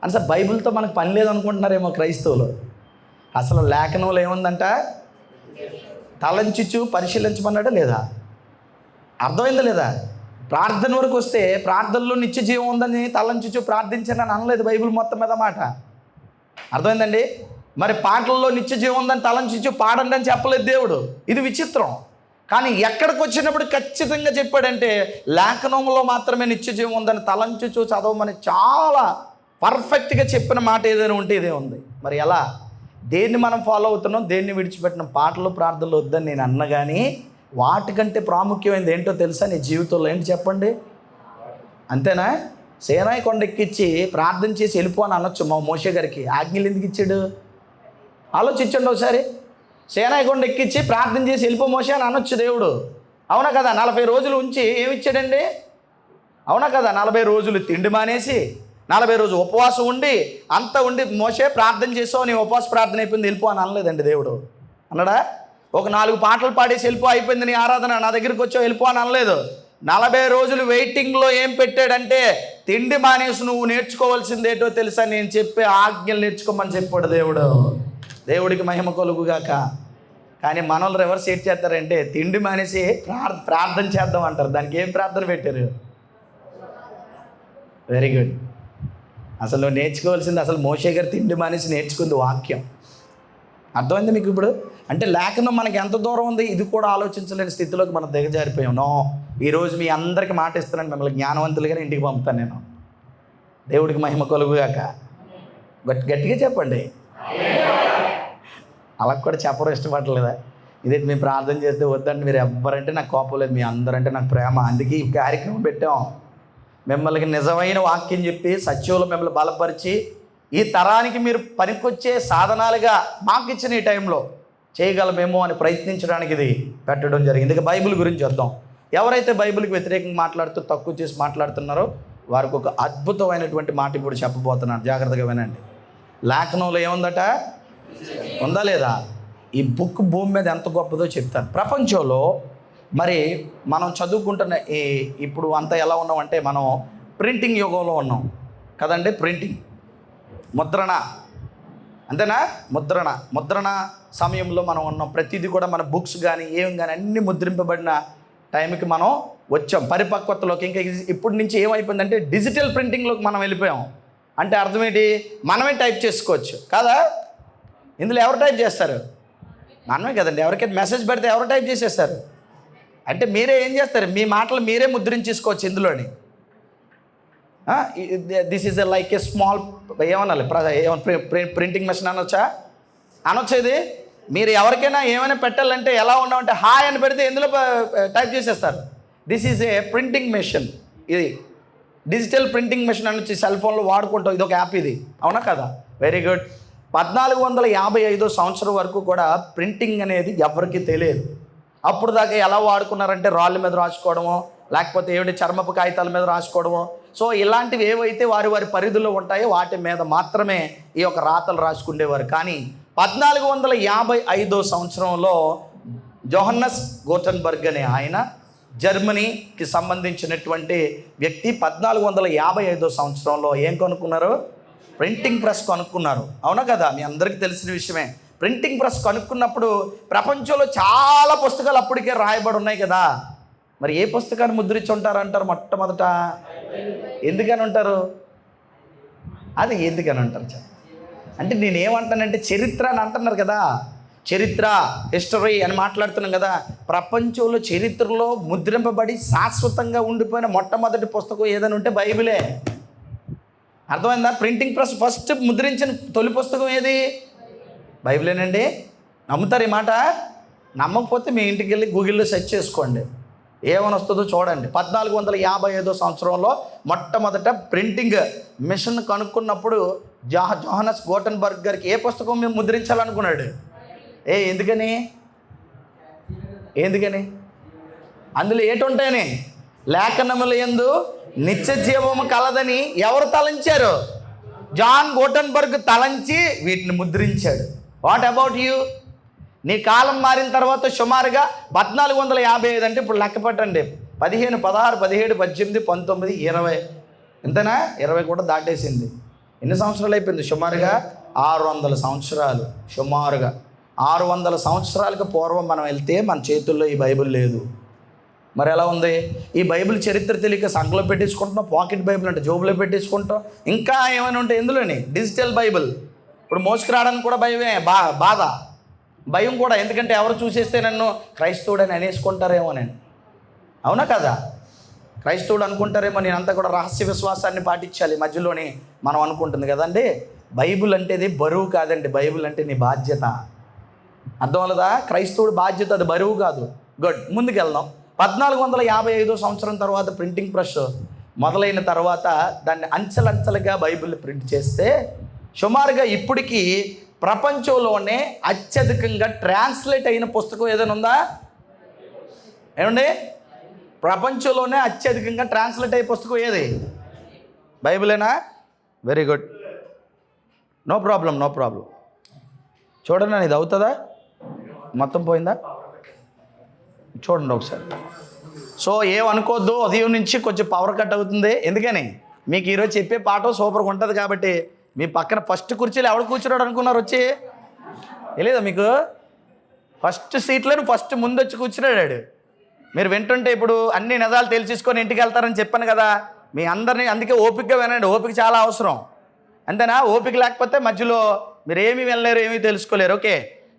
అసలు బైబిల్తో మనకు పని లేదనుకుంటున్నారేమో క్రైస్తవులు. అసలు లేఖనంలో ఏముందంట? తలంచుచు పరిశీలించమన్నాడా లేదా? అర్థమైందా లేదా? ప్రార్థన వరకు వస్తే ప్రార్థనలో నిత్య జీవం ఉందని తలంచుచు ప్రార్థించని అనలేదు బైబిల్ మొత్తం మీద మాట. అర్థమైందండి? మరి పాటల్లో నిత్య జీవం ఉందని తలంచుచు పాడండి అని చెప్పలేదు దేవుడు. ఇది విచిత్రం. కానీ ఎక్కడికి వచ్చినప్పుడు ఖచ్చితంగా చెప్పాడంటే లేఖనంలో మాత్రమే నిత్య జీవం ఉందని తలంచుచు చదవమని చాలా పర్ఫెక్ట్గా చెప్పిన మాట ఏదైనా ఉంటే ఇదే ఉంది. మరి ఎలా? దేన్ని మనం ఫాలో అవుతున్నాం, దేన్ని విడిచిపెట్టిన? పాటలు ప్రార్థనలు వద్దని నేను అన్న, కానీ వాటికంటే ప్రాముఖ్యమైనది ఏంటో తెలుసా నీ జీవితంలో? ఏంటి చెప్పండి? అంతేనా? సేనాయి కొండ ఎక్కించి ప్రార్థన చేసి వెళ్ళిపో అని అనొచ్చు మా మోషే గారికి. ఆజ్ఞలు ఎందుకు ఇచ్చాడు? ఆలోచించండి ఒకసారి. సేనాయి కొండ ఎక్కించి ప్రార్థన చేసి వెళ్ళిపో మోషే అని అనొచ్చు దేవుడు. అవునా కదా? 40 రోజులు ఉంచి ఏమిచ్చాడండి? అవునా కదా? 40 రోజులు తిండి మానేసి 40 రోజులు ఉపవాసం ఉండి అంతా ఉండి మోషే ప్రార్థన చేసావు, నీ ఉపవాస ప్రార్థన అయిపోయింది వెళ్ళిపో అని అనలేదండి దేవుడు. అన్నాడా? ఒక 4 పాటలు పాడేసి వెళ్ళిపో అయిపోయింది నీ ఆరాధన, నా దగ్గరికి వచ్చావు వెళ్ళిపో అని అనలేదు. 40 రోజులు వెయిటింగ్లో ఏం పెట్టాడంటే తిండి మానేసి నువ్వు నేర్చుకోవాల్సింది ఏంటో తెలుసా? నేను చెప్పే ఆజ్ఞలు నేర్చుకోమని చెప్పాడు దేవుడు. దేవుడికి మహిమ కలుగుగాక. కానీ మనల్ని రివర్స్ ఏం చేస్తారంటే తిండి మానేసి ప్రార్థన చేద్దాం అంటారు. దానికి ఏం ప్రార్థన పెట్టారు? Very good. అసలు నేర్చుకోవాల్సింది అసలు మోషే గారు తిండి మానేసి నేర్చుకుంది వాక్యం. అర్థమైంది మీకు ఇప్పుడు? అంటే లేఖనం మనకి ఎంత దూరం ఉంది ఇది కూడా ఆలోచించలేని స్థితిలోకి మనం దిగజారిపోయాం. నో, ఈరోజు మీ అందరికీ మాట ఇస్తున్నాను, మిమ్మల్ని జ్ఞానవంతులుగానే ఇంటికి పంపుతాను నేను. దేవుడికి మహిమ కలుగుగాక. గట్టిగా చెప్పండి. అలా కూడా చెప్పడం ఇష్టపడలేదా? ఇదే మేము ప్రార్థన చేస్తే వద్దంటే మీరు ఎవ్వరంటే నాకు కోపం లేదు, మీ అందరంటే నాకు ప్రేమ. అందుకే ఈ కార్యక్రమం పెట్టాం. మిమ్మల్ని నిజమైన వాక్యం చెప్పి సత్యంలో మిమ్మల్ని బలపరిచి ఈ తరానికి మీరు పనికొచ్చే సాధనాలుగా మాకు ఇచ్చిన ఈ టైంలో చేయగలమేమో అని ప్రయత్నించడానికి ఇది పెట్టడం జరిగింది. ఇక బైబిల్ గురించి వద్దాం. ఎవరైతే బైబిల్కి వ్యతిరేకంగా మాట్లాడుతూ తక్కువ చేసి మాట్లాడుతున్నారో వారికి ఒక అద్భుతమైనటువంటి మాట ఇప్పుడు చెప్పబోతున్నాను, జాగ్రత్తగా వినండి. లేఖనంలో ఏముందట? ఉందా లేదా? ఈ బుక్ భూమి మీద ఎంత గొప్పదో చెప్తాను. ప్రపంచంలో మరి మనం చదువుకుంటున్న ఇప్పుడు అంతా ఎలా ఉన్నామంటే మనం ప్రింటింగ్ యుగంలో ఉన్నాం కదండి. ప్రింటింగ్, ముద్రణ, అంతేనా? ముద్రణ సమయంలో మనం ఉన్నాం. ప్రతిదీ కూడా మన బుక్స్ కానీ ఏం కానీ అన్నీ ముద్రింపబడిన టైంకి మనం వచ్చాం, పరిపక్వతలోకి. ఇంకా ఇప్పటి నుంచి ఏమైపోయిందంటే డిజిటల్ ప్రింటింగ్లోకి మనం వెళ్ళిపోయాం. అంటే అర్థం ఏంటి? మనమే టైప్ చేసుకోవచ్చు కదా. ఇందులో ఎవరు టైప్ చేస్తారు? మనమే కదండి. ఎవరికైతే మెసేజ్ పెడితే ఎవరు టైప్ చేసేస్తారు? అంటే మీరే ఏం చేస్తారు? మీ మాటలు మీరే ముద్రించేసుకోవచ్చు ఇందులోని. This is like a small ఏమనాలి, ప్రింటింగ్ మెషిన్ అనొచ్చా ఇది? మీరు ఎవరికైనా ఏమైనా పెట్టాలంటే ఎలా ఉన్నామంటే హాయ్ అని పెడితే ఎందులో టైప్ చేసేస్తారు. This is a printing machine. ఇది డిజిటల్ ప్రింటింగ్ మెషిన్ అని సెల్ ఫోన్లో వాడుకుంటాం. ఇది ఒక యాప్, ఇది అవునా కదా? Very good. 1455 సంవత్సరం వరకు కూడా ప్రింటింగ్ అనేది ఎవరికి తెలియదు. అప్పుడు దాకా ఎలా వాడుకున్నారంటే రాళ్ళ మీద రాసుకోవడమో, లేకపోతే ఏమిటి చర్మపు కాగితాల మీద రాసుకోవడమో. సో ఇలాంటివి ఏవైతే వారి పరిధిలో ఉంటాయో వాటి మీద మాత్రమే ఈ యొక్క రాతలు రాసుకునేవారు. కానీ 1455 సంవత్సరంలో జోహన్నస్ గూటెన్బర్గ్ అనే ఆయన, జర్మనీకి సంబంధించినటువంటి వ్యక్తి, 1455 సంవత్సరంలో ఏం కనుక్కున్నారు? ప్రింటింగ్ ప్రెస్ కనుక్కున్నారు. అవునా కదా? మీ అందరికీ తెలిసిన విషయమే. ప్రింటింగ్ ప్రెస్ కనుక్కున్నప్పుడు ప్రపంచంలో చాలా పుస్తకాలు అప్పటికే రాయబడి ఉన్నాయి కదా. మరి ఏ పుస్తకాన్ని ముద్రించి ఉంటారంటారు? మొట్టమొదట ఎందుకని ఉంటారు? అది ఎందుకని అంటారు? అంటే నేనేమంటానంటే చరిత్ర అని అంటున్నారు కదా. చరిత్ర, హిస్టరీ అని మాట్లాడుతున్నాం కదా. ప్రపంచంలో చరిత్రలో ముద్రింపబడి శాశ్వతంగా ఉండిపోయిన మొట్టమొదటి పుస్తకం ఏదైనా ఉంటే బైబిలే. అర్థమైందా? ప్రింటింగ్ ప్రెస్ ఫస్ట్ ముద్రించిన తొలి పుస్తకం ఏది? బైబిలేనండి. నమ్ముతారు ఈ మాట? నమ్మకపోతే మీ ఇంటికి వెళ్ళి గూగుల్లో సెర్చ్ చేసుకోండి, ఏమని వస్తుందో చూడండి. 1455 సంవత్సరంలో మొట్టమొదట ప్రింటింగ్ మిషన్ కనుక్కున్నప్పుడు జోహన్నస్ గూటెన్బర్గ్ గారికి ఏ పుస్తకం మేము ముద్రించాలనుకున్నాడు? ఎందుకని? అందులో ఏటుంటాయని? లేఖనముల యందు నిత్య జీవము కలదని ఎవరు తలంచారు? జాన్ గూటెన్బర్గ్ తలంచి వీటిని ముద్రించాడు. What about you? నీ కాలం మారిన తర్వాత సుమారుగా 1455 అంటే ఇప్పుడు లెక్క పెట్టండి, 15, 16, 17, 18, 19, 20, ఎంతనా? 20 కూడా దాటేసింది. ఎన్ని సంవత్సరాలు అయిపోయింది? సుమారుగా 600 సంవత్సరాలు. సుమారుగా 600 సంవత్సరాలకు పూర్వం మనం వెళ్తే మన చేతుల్లో ఈ బైబిల్ లేదు. మరి ఎలా ఉంది? ఈ బైబిల్ చరిత్ర తెలియక సంఖలో పెట్టేసుకుంటున్నాం, పాకెట్ బైబిల్ అంటే జోబులో పెట్టేసుకుంటాం. ఇంకా ఏమైనా ఉంటాయి ఇందులోని? Digital Bible. ఇప్పుడు మోసుకురావడానికి కూడా భయమే, బాధ, భయం కూడా. ఎందుకంటే ఎవరు చూసేస్తే నన్ను క్రైస్తవుడని అనేసుకుంటారేమో నేను. అవునా కదా? క్రైస్తవుడు అనుకుంటారేమో. నేనంతా కూడా రహస్య విశ్వాసాన్ని పాటించాలి మధ్యలోని మనం అనుకుంటుంది కదండి. బైబిల్ అంటేది బరువు కాదండి. బైబిల్ అంటే నీ బాధ్యత. అర్థం అవ్వదా? క్రైస్తవుడు బాధ్యత, అది బరువు కాదు. గుడ్, ముందుకు వెళ్దాం. 1455 సంవత్సరం తర్వాత ప్రింటింగ్ ప్రెస్ మొదలైన తర్వాత దాన్ని అంచెలంచెలుగా బైబిల్ ప్రింట్ చేస్తే సుమారుగా ఇప్పటికీ ప్రపంచంలోనే అత్యధికంగా ట్రాన్స్లేట్ అయిన పుస్తకం ఏదైనా ఉందా? ఏమండి? ప్రపంచంలోనే అత్యధికంగా ట్రాన్స్లేట్ అయ్యే పుస్తకం ఏది? బైబిలేనా? Very good, no problem. చూడండి, ఇది అవుతుందా? మొత్తం పోయిందా? చూడండి ఒకసారి. సో ఏమనుకోవద్దు, ఉదయం నుంచి కొంచెం పవర్ కట్ అవుతుంది. ఎందుకని? మీకు ఈరోజు చెప్పే పాఠం సూపర్గా ఉంటుంది కాబట్టి. మీ పక్కన ఫస్ట్ కుర్చీలో ఎవడు కూర్చున్నాడు అనుకున్నారు? వచ్చి లేదా మీకు ఫస్ట్ సీట్లను ఫస్ట్ ముందు వచ్చి కూర్చున్నాడు. మీరు వింటుంటే ఇప్పుడు అన్ని నిజాలు తెలిసేసుకొని ఇంటికి వెళ్తారని చెప్పాను కదా. మీ అందరినీ అందుకే ఓపికగా వినండి. ఓపిక చాలా అవసరం, అంతేనా? ఓపిక లేకపోతే మధ్యలో మీరు ఏమీ వినలేరు, ఏమీ తెలుసుకోలేరు. ఓకే,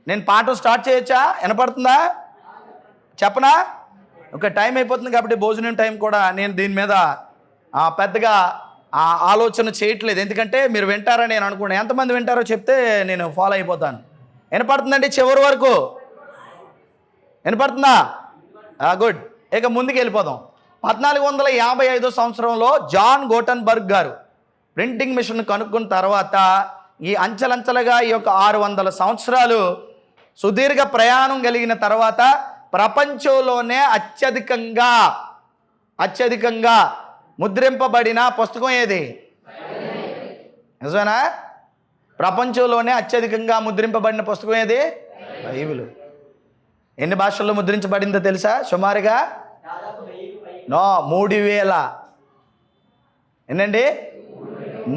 నేను పాఠం స్టార్ట్ చేయొచ్చా? వినపడుతుందా? చెప్పనా? ఓకే, టైం అయిపోతుంది కాబట్టి భోజనం టైం కూడా నేను దీని మీద పెద్దగా ఆలోచన చేయట్లేదు. ఎందుకంటే మీరు వింటారని నేను అనుకున్నాను. ఎంతమంది వింటారో చెప్తే నేను ఫాలో అయిపోతాను. వినపడుతుందండి? చివరి వరకు వినపడుతుందా? గుడ్. ఇక ముందుకు వెళ్ళిపోదాం. 1455 సంవత్సరంలో జాన్ గూటెన్బర్గ్ గారు ప్రింటింగ్ మిషన్ కనుక్కున్న తర్వాత ఈ అంచెలంచెలుగా ఈ యొక్క 600 సంవత్సరాలు సుదీర్ఘ ప్రయాణం కలిగిన తర్వాత ప్రపంచంలోనే అత్యధికంగా ముద్రింపబడిన పుస్తకం ఏది? నిజమేనా? ప్రపంచంలోనే అత్యధికంగా ముద్రింపబడిన పుస్తకం ఏది? బైబిల్. ఎన్ని భాషల్లో ముద్రించబడిందో తెలుసా? సుమారుగా 3000. ఏంటండి?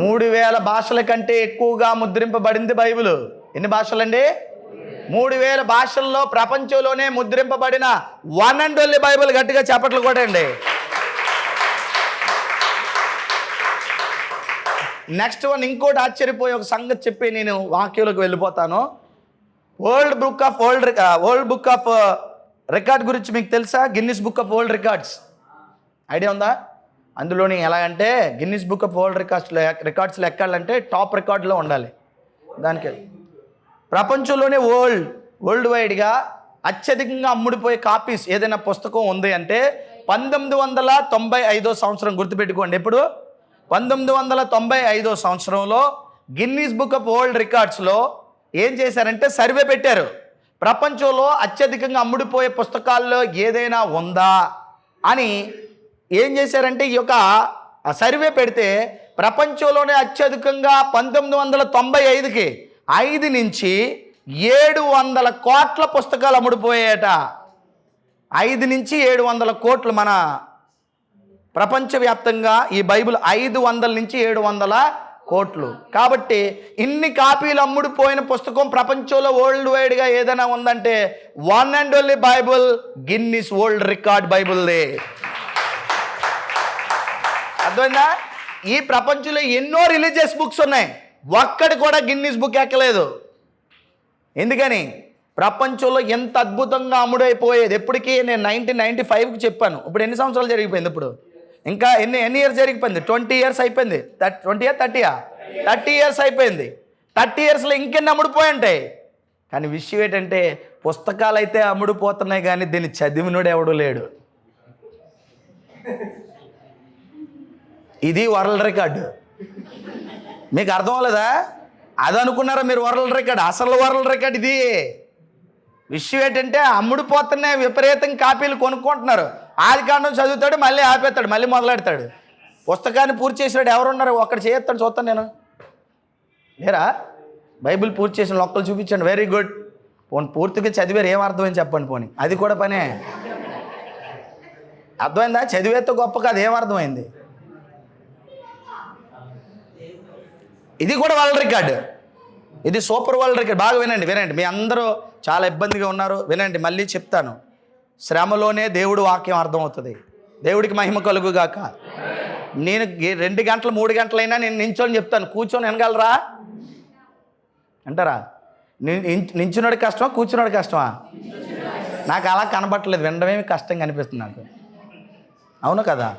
3000 భాషల కంటే ఎక్కువగా ముద్రింపబడింది బైబిల్. ఎన్ని భాషలండి? 3000 భాషల్లో ప్రపంచంలోనే ముద్రింపబడిన వన్ అండ్ ఓన్లీ బైబిల్. గట్టిగా చప్పట్లు కొట్టండి. నెక్స్ట్ వన్, ఇంకోటి ఆశ్చర్యపోయే ఒక సంగతి చెప్పి నేను వాక్యంలోకి వెళ్ళిపోతాను. వరల్డ్ బుక్ ఆఫ్ రికార్డ్ గురించి మీకు తెలుసా? Guinness book of world records idea ఉందా? అందులోని ఎలాగంటే గిన్నిస్ బుక్ ఆఫ్ వరల్డ్ రికార్డ్స్లో ఎక్కాలంటే టాప్ రికార్డులో ఉండాలి. దానికి ప్రపంచంలోనే వరల్డ్ వైడ్గా అత్యధికంగా అమ్ముడిపోయే కాపీస్ ఏదైనా పుస్తకం ఉంది అంటే 1995 సంవత్సరం. గుర్తుపెట్టుకోండి. ఎప్పుడు? 1995 సంవత్సరంలో గిన్నీస్ బుక్ ఆఫ్ వరల్డ్ రికార్డ్స్లో ఏం చేశారంటే సర్వే పెట్టారు. ప్రపంచంలో అత్యధికంగా అమ్ముడిపోయే పుస్తకాల్లో ఏదైనా ఉందా అని ఏం చేశారంటే ఈ యొక్క సర్వే పెడితే ప్రపంచంలోనే అత్యధికంగా 1995కి 5 నుంచి 700 కోట్ల పుస్తకాలు అమ్ముడిపోయాయట. 5 నుంచి 700 కోట్లు. మన ప్రపంచవ్యాప్తంగా ఈ బైబిల్ 500 నుంచి 700 కోట్లు. కాబట్టి ఇన్ని కాపీలు అమ్ముడిపోయిన పుస్తకం ప్రపంచంలో వరల్డ్ వైడ్గా ఏదైనా ఉందంటే one and only Bible, Guinness world record బైబిల్దే. అర్థమైందా? ఈ ప్రపంచంలో ఎన్నో రిలీజియస్ బుక్స్ ఉన్నాయి, ఒక్కడి కూడా గిన్నిస్ బుక్ ఎక్కలేదు. ఎందుకని? ప్రపంచంలో ఎంత అద్భుతంగా అమ్ముడైపోయేది. ఎప్పటికీ నేను 1995కి చెప్పాను. ఇప్పుడు ఎన్ని సంవత్సరాలు జరిగిపోయింది? ఇప్పుడు ఇంకా ఎన్ని ఇయర్స్ జరిగిపోయింది? 20 ఇయర్స్ అయిపోయింది. 30 ఇయర్స్ అయిపోయింది. 30 ఇయర్స్లో ఇంకెన్ని అమ్ముడిపోయి ఉంటాయి. కానీ విషయం ఏంటంటే పుస్తకాలు అయితే అమ్ముడిపోతున్నాయి కానీ దీన్ని చదివినోడు ఎవడు లేడు. ఇది వరల్డ్ రికార్డు. మీకు అర్థం అవ్వలేదా? అది అనుకున్నారా మీరు వరల్డ్ రికార్డ్? అసలు వరల్డ్ రికార్డ్ ఇది. విషయం ఏంటంటే అమ్ముడిపోతున్నాయి, విపరీతంగా కాపీలు కొనుక్కుంటున్నారు. ఆది కాండం చదువుతాడు, మళ్ళీ ఆపేస్తాడు, మళ్ళీ మొదలెడతాడు. పుస్తకాన్ని పూర్తి చేసినాడు ఎవరున్నారు? ఒక్కడు చేస్తాడు, చూస్తాను నేను. లేరా? బైబిల్ పూర్తి చేసిన ఒక్కరు చూపించండి. Very good. పోనీ పూర్తిగా చదివారు, ఏం అర్థమైంది చెప్పండి. పోనీ అది కూడా పనే. అర్థమైందా? చదివేతో గొప్ప కాదు, ఏం అర్థమైంది? ఇది కూడా వరల్డ్ రికార్డు. ఇది సూపర్ వరల్డ్ రికార్డ్. బాగా వినండి. మీ అందరూ చాలా ఇబ్బందిగా ఉన్నారు, వినండి. మళ్ళీ చెప్తాను. శ్రమలోనే దేవుడు వాక్యం అర్థమవుతుంది. దేవుడికి మహిమ కలుగుగాక. నేను 2 గంటలు 3 గంటలైనా నేను నించొని చెప్తాను. కూర్చొని వినగలరా అంటారా? నించున్నాడు కష్టమా, కూర్చున్నాడు కష్టమా? నాకు అలా కనబట్టలేదు, వినడమేమి కష్టంగా అనిపిస్తుంది నాకు. అవును కదా?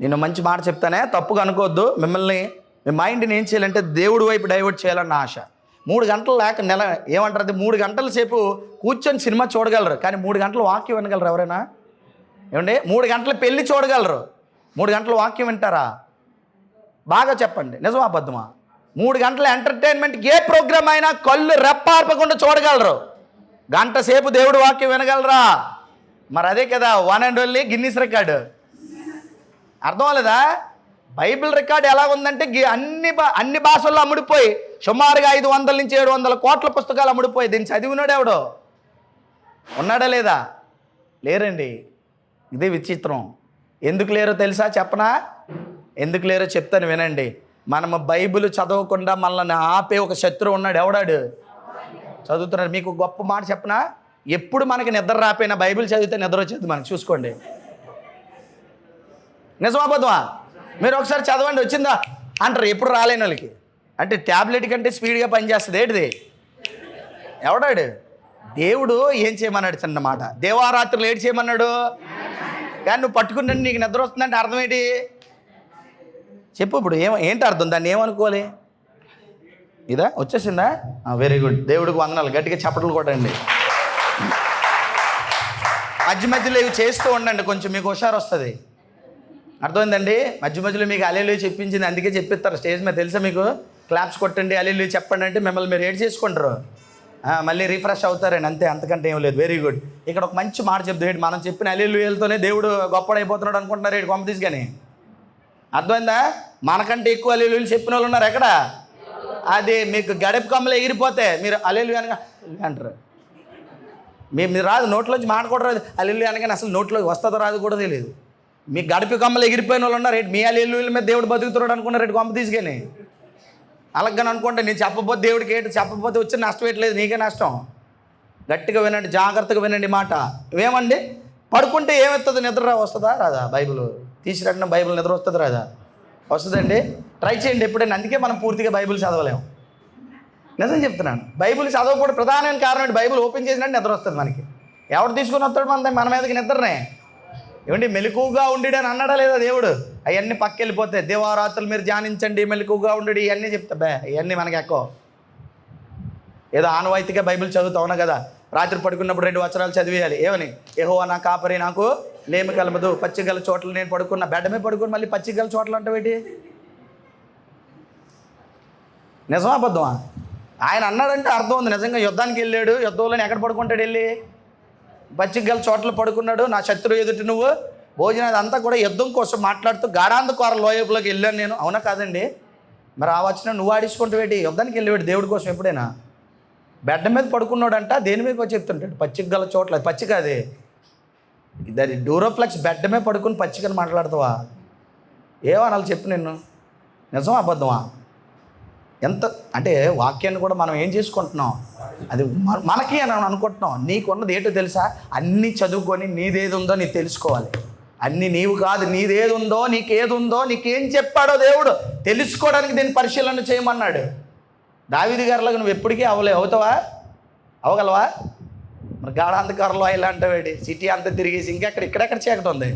నేను మంచి మాట చెప్తానే, తప్పుగా అనుకోవద్దు. మీ మైండ్ని ఏం చేయాలంటే దేవుడి వైపు డైవర్ట్ చేయాలన్న ఆశ. 3 గంటలు లేక ఏమంటారు, అది 3 గంటల సేపు కూర్చొని సినిమా చూడగలరు, కానీ 3 గంటలు వాక్యం వినగలరు ఎవరైనా? ఏమండి? 3 గంటల పెళ్ళి చూడగలరు, 3 గంటలు వాక్యం వింటారా? బాగా చెప్పండి, నిజమా అబద్ధమా? 3 గంటల ఎంటర్టైన్మెంట్ ఏ ప్రోగ్రామ్ అయినా కళ్ళు రెప్పార్పకుండా చూడగలరు, గంట సేపు దేవుడు వాక్యం వినగలరా? మరి అదే కదా one and only Guinness record. అర్థం అవ్వలేదా? బైబిల్ రికార్డు ఎలా ఉందంటే అన్ని భాషల్లో అమ్ముడిపోయి సుమారుగా 500 నుంచి 700 కోట్ల పుస్తకాలు అమ్ముడిపోయి దీన్ని చదివినాడు ఎవడో ఉన్నాడా లేదా? లేరండి. ఇదే విచిత్రం. ఎందుకు లేరో తెలుసా? చెప్పనా? ఎందుకు లేరో చెప్తాను, వినండి. మనము బైబిల్ చదవకుండా మనల్ని ఆపే ఒక శత్రువు ఉన్నాడు. ఎవడాడు? చదువుతున్నాడు. మీకు గొప్ప మాట చెప్పనా? ఎప్పుడు మనకి నిద్ర రాపోయినా బైబిల్ చదివితే నిద్ర వచ్చేది మనకు. చూసుకోండి, నిజమా అబద్ధమా? మీరు ఒకసారి చదవండి, వచ్చిందా అంటారు. ఎప్పుడు రాలేని వాళ్ళకి అంటే ట్యాబ్లెట్ కంటే స్పీడ్గా పనిచేస్తుంది. ఏంటిది? ఎవడాడు? దేవుడు ఏం చేయమన్నాడు చిన్నమాట, దేవారాత్రులు ఏడు చేయమన్నాడు. కానీ నువ్వు పట్టుకున్నాడు నీకు నిద్ర వస్తుందంటే అర్థం ఏంటి చెప్పు. ఇప్పుడు ఏంటి అర్థం? దాన్ని ఏమనుకోవాలి? ఇదా వచ్చేసిందా? Very good. దేవుడికి వందనాలు. గట్టిగా చప్పట్లు కొట్టండి. మధ్యలో ఇవి చేస్తూ ఉండండి, కొంచెం మీకు హుషారు వస్తుంది. అర్థమైందండి? మధ్యలో మీకు అల్లెలు చెప్పించింది, అందుకే చెప్పిస్తారు స్టేజ్ మీద. తెలుసా మీకు? క్లాప్స్ కొట్టండి, అల్లెలు చెప్పండి అంటే మిమ్మల్ని మీరు ఏడ్ చేసుకుంటారు, మళ్ళీ రిఫ్రెష్ అవుతారండి, అంతే, అంతకంటే ఏం లేదు. Very good. ఇక్కడ ఒక మంచి మాట చెప్తాడు. మనం చెప్పిన అల్లెలుతోనే దేవుడు గొప్పడైపోతున్నాడు అనుకుంటున్నారు ఏంటి కొంప తీసుకొని? అర్థమైందా? మనకంటే ఎక్కువ అల్లెలు చెప్పిన వాళ్ళు ఉన్నారు ఎక్కడ? అది మీకు గడప కమ్మలు ఎగిరిపోతే మీరు అల్లెలు అనగా అంటారు. మీరు రాదు, నోట్లోంచి మాట కూడా రాదు. అల్లెలు అనగానే అసలు నోట్లోకి వస్తుందో రాదు కూడా తెలియదు. మీ గడప కమ్మలు ఎగిరిపోయిన వాళ్ళు ఉన్నారు. రేటు మీ అల్లెలు మీద దేవుడు బతుకుతున్నాడు అనుకున్నారు. రేటు కొమ్మ తీసుకొని అలాగని అనుకుంటే నేను చెప్పబోతే దేవుడికి ఏంటి, చెప్పబోతే వచ్చి నష్టం ఏంటలేదు, నీకే నష్టం. గట్టిగా వినండి, జాగ్రత్తగా వినండి మాట. ఏమండి, పడుకుంటే ఏమవుతుంది? నిద్ర వస్తుందా రాదా? బైబిల్ తీసిరట్టిన బైబిల్ నిద్ర వస్తుంది రాదా? వస్తుందండి. ట్రై చేయండి ఎప్పుడైనా. అందుకే మనం పూర్తిగా బైబిల్ చదవలేము. నిజం చెప్తున్నాను. బైబిల్ చదవకపోవడం ప్రధానమైన కారణం ఏంటి? బైబిల్ ఓపెన్ చేసినట్టు నిద్ర వస్తుంది మనకి. ఎవడు తీసుకుని వస్తాడు మన మీదకి నిద్రనే? ఏమండి, మెలకువగా ఉండిడని అన్నాడా లేదా దేవుడు? అవన్నీ పక్కెళ్ళిపోతాయి. దేవారాత్రులు మీరు ధ్యానించండి, మెలకువగా ఉండి ఇవన్నీ చెప్తా. ఇవన్నీ మనకి ఎక్కువ. ఏదో ఆనవాయితీగా బైబిల్ చదువుతావునా కదా, రాత్రి పడుకున్నప్పుడు 2 వచనాలు చదివేయాలి. ఏమని? యెహోవా నా కాపరి, నాకు లేమి కలమదు, పచ్చిగల చోట్ల నేను పడుకున్న. బెడ్డమే పడుకుని మళ్ళీ పచ్చిగల చోట్ల అంటావేటి? నిజమా అబద్ధమా? ఆయన అన్నాడంటే అర్థం ఉంది. నిజంగా యుద్ధానికి వెళ్ళాడు. యుద్ధంలో ఎక్కడ పడుకుంటాడు? వెళ్ళి పచ్చిగల చోట్ల పడుకున్నాడు. నా శత్రువు ఎదుటి నువ్వు భోజనం, అదంతా కూడా యుద్ధం కోసం మాట్లాడుతూ గాఢాంధకార లోయపులోకి వెళ్ళాను నేను. అవునా కాదండి? మరి ఆ వచ్చిన నువ్వు ఆడించుకుంటావేటి? యుద్ధానికి వెళ్ళేవాడు దేవుడి కోసం ఎప్పుడైనా. బెడ్డ మీద పడుకున్నాడంట. దేని మీద చెప్తుంటాడు? పచ్చిగల చోట్ల. పచ్చిక అది దాని డూరోఫ్లెక్స్. బెడ్డ మీద పడుకుని పచ్చికని మాట్లాడతావా? ఏమనాలి చెప్పు నిన్ను? నిజమా అబద్ధమా? ఎంత అంటే వాక్యాన్ని కూడా మనం ఏం చేసుకుంటున్నాం? అది మనకి అని అనుకుంటున్నాం. నీకున్నది ఏంటో తెలుసా? అన్నీ చదువుకొని నీదేది ఉందో నీకు తెలుసుకోవాలి. అన్నీ నీవు కాదు, నీదేది ఉందో, నీకేది ఉందో, నీకేం చెప్పాడో దేవుడు తెలుసుకోవడానికి దీన్ని పరిశీలన చేయమన్నాడు. దావీదు గారిలాగా నువ్వు ఎప్పటికీ అవుతావా? అవగలవా? మరి గాఢాంధకారంలో ఇలాంటివాడి సిటీ అంతా తిరిగేసి ఇంకెక్కడ ఇక్కడెక్కడ చీకటి ఉంది.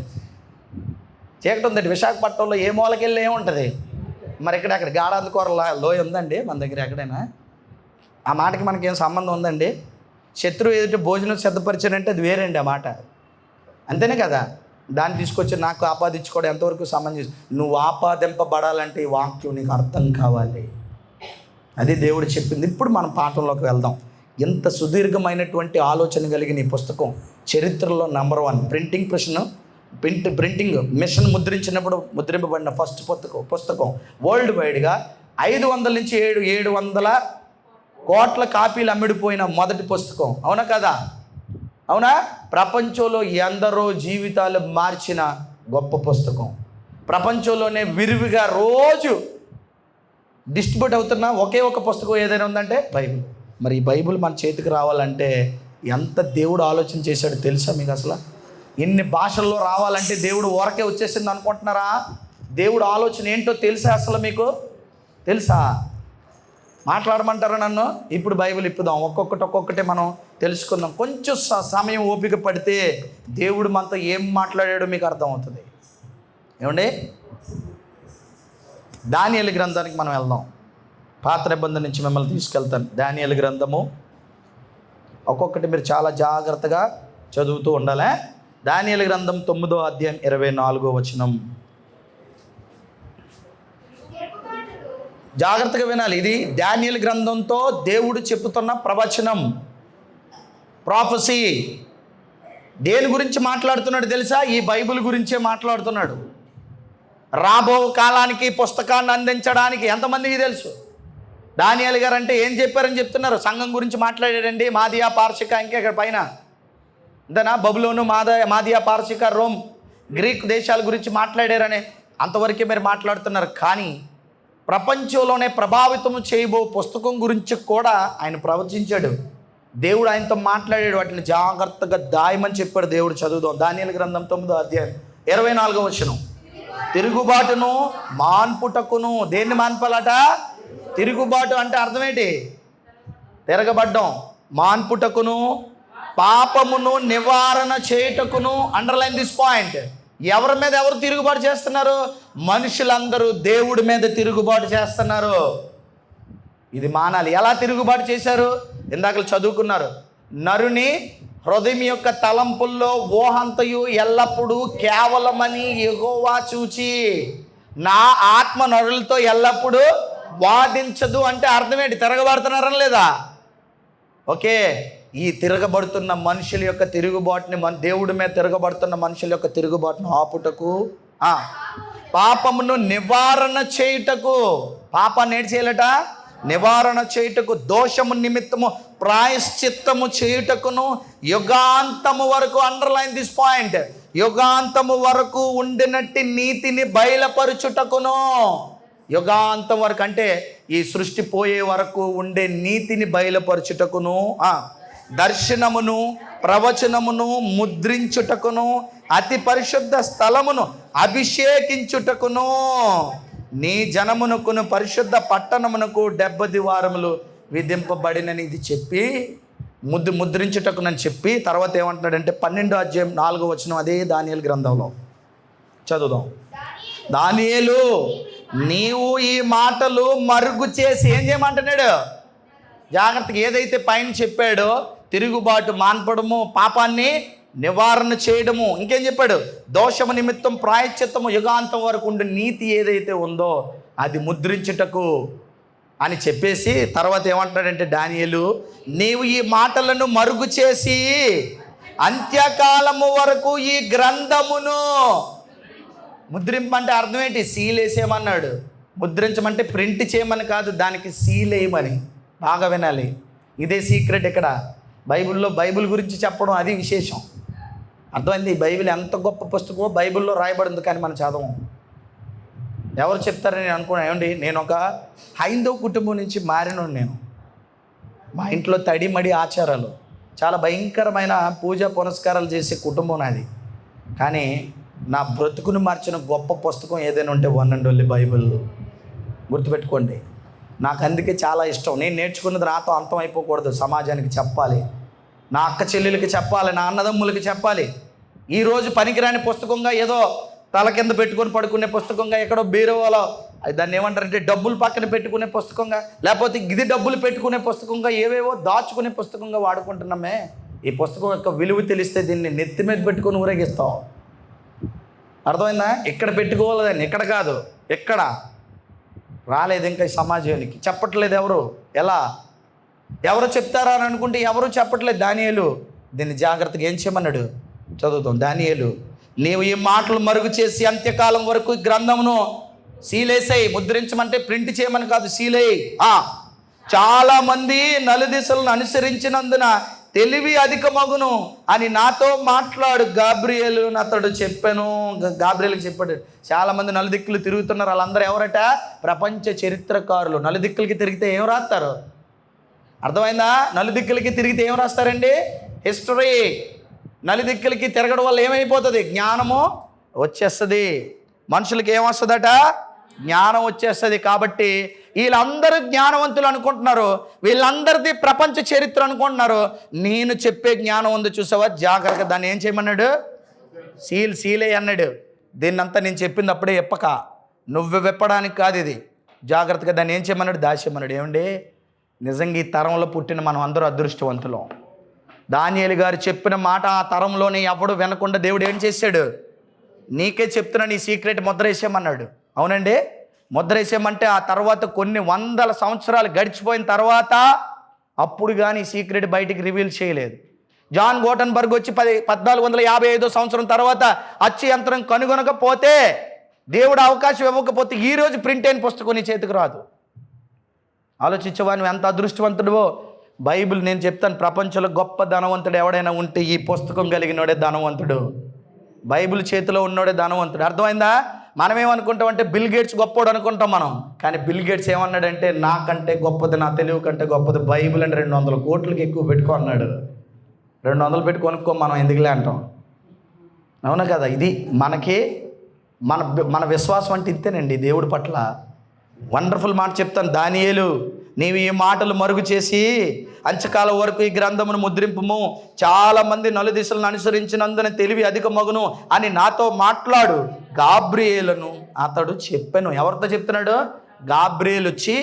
చీకటి ఉందండి. విశాఖపట్నంలో ఏ మూలకెళ్ళి ఏముంటుంది? మరి ఇక్కడెక్కడ గాఢాంధకార లోయ ఉందండి మన దగ్గర ఎక్కడైనా? ఆ మాటకి మనకేం సంబంధం ఉందండి? శత్రువు ఎదుటి భోజనం సిద్ధపరిచానంటే అది వేరండి ఆ మాట. అంతేనే కదా? దాన్ని తీసుకొచ్చి నాకు ఆపాదించుకోవడం ఎంతవరకు సంబంధించి? నువ్వు ఆపాదింపబడాలంటే ఈ వాక్యం నీకు అర్థం కావాలి. అది దేవుడు చెప్పింది. ఇప్పుడు మనం పాఠంలోకి వెళ్దాం. ఎంత సుదీర్ఘమైనటువంటి ఆలోచన కలిగిన ఈ పుస్తకం చరిత్రలో నెంబర్ 1 ప్రింటింగ్ మిషన్ ముద్రించినప్పుడు ముద్రింపబడిన ఫస్ట్ పుస్తకం వరల్డ్ వైడ్గా 500 నుంచి 700 కోట్ల కాపీలు అమ్ముడిపోయిన మొదటి పుస్తకం. అవునా కదా? అవునా? ప్రపంచంలో ఎందరో జీవితాలు మార్చిన గొప్ప పుస్తకం. ప్రపంచంలోనే విరివిగా రోజు డిస్ట్రిబ్యూట్ అవుతున్న ఒకే ఒక పుస్తకం ఏదైనా ఉందంటే బైబిల్. మరి ఈ బైబిల్ మన చేతికి రావాలంటే ఎంత దేవుడు ఆలోచన చేశాడు తెలుసా మీకు? అసలు ఇన్ని భాషల్లో రావాలంటే దేవుడు ఊరకే వచ్చేసింది అనుకుంటున్నారా? దేవుడు ఆలోచన ఏంటో తెలుసా? అసలు మీకు తెలుసా? మాట్లాడమంటారా నన్ను? ఇప్పుడు బైబిల్ ఇప్పుదాం. ఒక్కొక్కటి మనం తెలుసుకుందాం. కొంచెం సమయం ఓపిక పడితే దేవుడు మనతో ఏం మాట్లాడాడో మీకు అర్థమవుతుంది. ఏమండి? దానియేలు గ్రంథానికి మనం వెళ్దాం. పాత నిబంధన నుంచి మిమ్మల్ని తీసుకెళ్తాను. దానియేలు గ్రంథము ఒక్కొక్కటి మీరు చాలా జాగ్రత్తగా చదువుతూ ఉండాలి. దానియేలు గ్రంథం 9వ అధ్యాయం 24వ వచనం. జాగ్రత్తగా వినాలి. ఇది దానియేలు గ్రంథంతో దేవుడు చెప్పుతున్న ప్రవచనం, ప్రాఫెసీ. దేని గురించి మాట్లాడుతున్నాడు తెలుసా? ఈ బైబిల్ గురించే మాట్లాడుతున్నాడు. రాబో కాలానికి పుస్తకాన్ని అందించడానికి ఎంతమందికి తెలుసు? దానియేలు గారు అంటే ఏం చెప్పారని చెప్తున్నారు? సంఘం గురించి మాట్లాడాడండి. మాదియా, పార్షిక, ఇంకా ఇక్కడ పైన అంతేనా? బబులోను, మాదియా, పార్షిక, రోమ్, గ్రీక్ దేశాల గురించి మాట్లాడారని అంతవరకే మీరు మాట్లాడుతున్నారు. కానీ ప్రపంచంలోనే ప్రభావితం చేయబో పుస్తకం గురించి కూడా ఆయన ప్రవచించాడు. దేవుడు ఆయనతో మాట్లాడాడు. వాటిని జాగ్రత్తగా దాయమని చెప్పాడు దేవుడు. చదువుదాం. దానియేలు గ్రంథం 9వ అధ్యాయం 24వ వచనం. తిరుగుబాటును మాన్పుటకును. దేన్ని మాన్పాలట? తిరుగుబాటు అంటే అర్థం ఏంటి? తిరగబడ్డం. మాన్పుటకును, పాపమును నివారణ చేయుటకును. Underline this point. ఎవరి మీద ఎవరు తిరుగుబాటు చేస్తున్నారు? మనుషులందరూ దేవుడి మీద తిరుగుబాటు చేస్తున్నారు. ఇది మానాలి. ఎలా తిరుగుబాటు చేశారు? ఇందాక చదువుకున్నారు. నరుని హృదయం యొక్క తలంపుల్లో ఊహంతయు ఎల్లప్పుడూ కేవలమని యెహోవా చూచి నా ఆత్మ నరులతో ఎల్లప్పుడూ వాదించదు. అంటే అర్థం ఏంటి? తిరగబడుతున్నారని లేదా? ఓకే. ఈ తిరగబడుతున్న మనుషుల యొక్క తిరుగుబాటుని, దేవుడి మీద తిరగబడుతున్న మనుషుల యొక్క తిరుగుబాటును ఆపుటకు, పాపమును నివారణ చేయుటకు. పాపాన్ని ఏడు చేయాలట? నివారణ చేయుటకు, దోషము నిమిత్తము ప్రాయశ్చిత్తము చేయుటకును, యుగాంతము వరకు, అండర్లైన్ దిస్ పాయింట్, యుగాంతము వరకు ఉండినట్టి నీతిని బయలుపరుచుటకును. యుగాంతం వరకు అంటే ఈ సృష్టి పోయే వరకు ఉండే నీతిని బయలుపరచుటకును, దర్శనమును ప్రవచనమును ముద్రించుటకును, అతి పరిశుద్ధ స్థలమును అభిషేకించుటకును, నీ జనమునకును పరిశుద్ధ పట్టణమునకు 70 వారములు విధింపబడినని ఇది చెప్పి ముద్రించుటకునని చెప్పి తర్వాత ఏమంటున్నాడంటే 12వ అధ్యాయం 4వ వచనం, అదే దానియేలు గ్రంథంలో చదువుదాం. దానియేలు, నీవు ఈ మాటలు మరుగు చేసి ఏం చేయమంటున్నాడు? జాగ్రత్తగా, ఏదైతే పైన చెప్పాడో తిరుగుబాటు మాన్పడము, పాపాన్ని నివారణ చేయడము, ఇంకేం చెప్పాడు? దోషము నిమిత్తం ప్రాయశ్చిత్తము, యుగాంతం వరకు ఉండే నీతి ఏదైతే ఉందో అది ముద్రించుటకు అని చెప్పేసి తర్వాత ఏమంటాడంటే దానియేలు, నీవు ఈ మాటలను మరుగు చేసి అంత్యకాలము వరకు ఈ గ్రంథమును ముద్రింపంటే అర్థం ఏంటి? సీల్ వేసేయమన్నాడు. ముద్రించమంటే ప్రింట్ చేయమని కాదు, దానికి సీల్ వేయమని. బాగా వినాలి, ఇదే సీక్రెట్. ఇక్కడ బైబిల్లో బైబిల్ గురించి చెప్పడం అది విశేషం. అర్థమైంది? బైబిల్ ఎంత గొప్ప పుస్తకమో బైబిల్లో రాయబడింది, కానీ మనం చదవం. ఎవరు చెప్తారని నేను అనుకున్నాను. ఏమండి, నేను ఒక హైందవ కుటుంబం నుంచి మారినోడు. నేను మా ఇంట్లో తడిమడి ఆచారాలు, చాలా భయంకరమైన పూజా పునస్కారాలు చేసే కుటుంబం నాది. కానీ నా బ్రతుకును మార్చిన గొప్ప పుస్తకం ఏదైనా ఉంటే వన్ అండ్ ఓన్లీ బైబిల్. గుర్తుపెట్టుకోండి, నాకు అందుకే చాలా ఇష్టం. నేను నేర్చుకున్నది నాతో అంతం అయిపోకూడదు, సమాజానికి చెప్పాలి, నా అక్క చెల్లెలకి చెప్పాలి, నా అన్నదమ్ములకి చెప్పాలి. ఈరోజు పనికిరాని పుస్తకంగా, ఏదో తల కింద పెట్టుకొని పడుకునే పుస్తకంగా, ఎక్కడో బీరువాలో దాన్ని ఏమంటారంటే డబ్బులు పక్కన పెట్టుకునే పుస్తకంగా, లేకపోతే ఇది డబ్బులు పెట్టుకునే పుస్తకంగా, ఏవేవో దాచుకునే పుస్తకంగా వాడుకుంటున్నామే. ఈ పుస్తకం యొక్క విలువ తెలిస్తే దీన్ని నెత్తి మీద పెట్టుకొని ఊరేగిస్తాం. అర్థమైందా? ఇక్కడ పెట్టుకోవాలని, ఇక్కడ కాదు, ఎక్కడ రాలేదు ఇంకా ఈ సమాజానికి. చెప్పట్లేదు ఎవరు. ఎలా? ఎవరు చెప్తారా అని అనుకుంటే ఎవరు చెప్పట్లేదు. దానియేలు దీన్ని జాగ్రత్తగా ఏం చేయమన్నాడు? చదువుతాం. దానియేలు, నీవు ఈ మాటలు మరుగు చేసి అంత్యకాలం వరకు గ్రంథమును సీలేసాయి. ముద్రించమంటే ప్రింట్ చేయమని కాదు, సీలేయి. చాలామంది నలుదిశలను అనుసరించినందున తెలివి అధికమగును అని నాతో మాట్లాడు గాబ్రియేలు అతడు చెప్పాను. గాబ్రియేలుకి చెప్పాడు. చాలామంది నలుదిక్కులు తిరుగుతున్నారు. వాళ్ళందరూ ఎవరట? ప్రపంచ చరిత్రకారులు. నలుదిక్కులకి తిరిగితే ఏం రాస్తారు? అర్థమైందా? నలుదిక్కులకి తిరిగితే ఏం రాస్తారండి? హిస్టరీ. నలుదిక్కులకి తిరగడం వల్ల ఏమైపోతుంది? జ్ఞానము వచ్చేస్తుంది. మనుషులకి ఏమొస్తుందట? జ్ఞానం వచ్చేస్తుంది. కాబట్టి వీళ్ళందరూ జ్ఞానవంతులు అనుకుంటున్నారు, వీళ్ళందరిది ప్రపంచ చరిత్ర అనుకుంటున్నారు. నేను చెప్పే జ్ఞానం ఉంది చూసావా, జాగ్రత్తగా దాన్ని ఏం చేయమన్నాడు? సీలే అన్నాడు. దీన్నంతా నేను చెప్పింది అప్పుడే చెప్పక, నువ్వు విప్పడానికి కాదు ఇది. జాగ్రత్తగా దాన్ని ఏం చేయమన్నాడు? దాచేయమన్నాడు. ఏమండి, నిజంగా ఈ తరంలో పుట్టిన మనం అందరూ అదృష్టవంతులం. దానియేలు గారు చెప్పిన మాట ఆ తరంలోనే ఎవడు వినకుండా దేవుడు ఏం చేశాడు? నీకే చెప్తున్నా, నీ సీక్రెట్ ముద్ర వేసేయమన్నాడు. అవునండి, ముద్ర వేసేయమంటే ఆ తర్వాత కొన్ని వందల సంవత్సరాలు గడిచిపోయిన తర్వాత అప్పుడు కానీ సీక్రెట్ బయటికి రివీల్ చేయలేదు. జాన్ గోటన్బర్గ్ వచ్చి 1455 సంవత్సరం తర్వాత అచ్చు యంత్రం కనుగొనకపోతే, దేవుడు అవకాశం ఇవ్వకపోతే ఈరోజు ప్రింట్ అయిన పుస్తకం నీ చేతికి రాదు. ఆలోచించవా నువ్వు ఎంత అదృష్టవంతుడువో? బైబిల్ నేను చెప్తాను, ప్రపంచంలో గొప్ప ధనవంతుడు ఎవడైనా ఉంటే ఈ పుస్తకం కలిగినోడే ధనవంతుడు. బైబిల్ చేతిలో ఉన్నోడే ధనవంతుడు. అర్థమైందా? మనం ఏమనుకుంటామంటే బిల్ గేట్స్ గొప్పోడు అనుకుంటాం మనం. కానీ బిల్ గేట్స్ ఏమన్నాడంటే, నాకంటే గొప్పది, నా తెలివి కంటే గొప్పది బైబిల్ అని 200 కోట్లకి ఎక్కువ పెట్టుకో అన్నాడు. 200 పెట్టి కొనుక్కో, మనం ఎందుకులే అంటాం. అవునా కదా? ఇది మనకి మన విశ్వాసం అంటే ఇంతేనండి దేవుడి పట్ల. వండర్ఫుల్ మాట చెప్తాను. దానియేలు, నీవు ఈ మాటలు మరుగు చేసి అంత్యకాలం వరకు ఈ గ్రంథమును ముద్రింపుము. చాలామంది నలుదిశలను అనుసరించినందున తెలివి అధికమగును అని నాతో మాట్లాడు గాబ్రియేలును అతడు చెప్పాను. ఎవరితో చెప్తున్నాడు? గాబ్రియేలు వచ్చి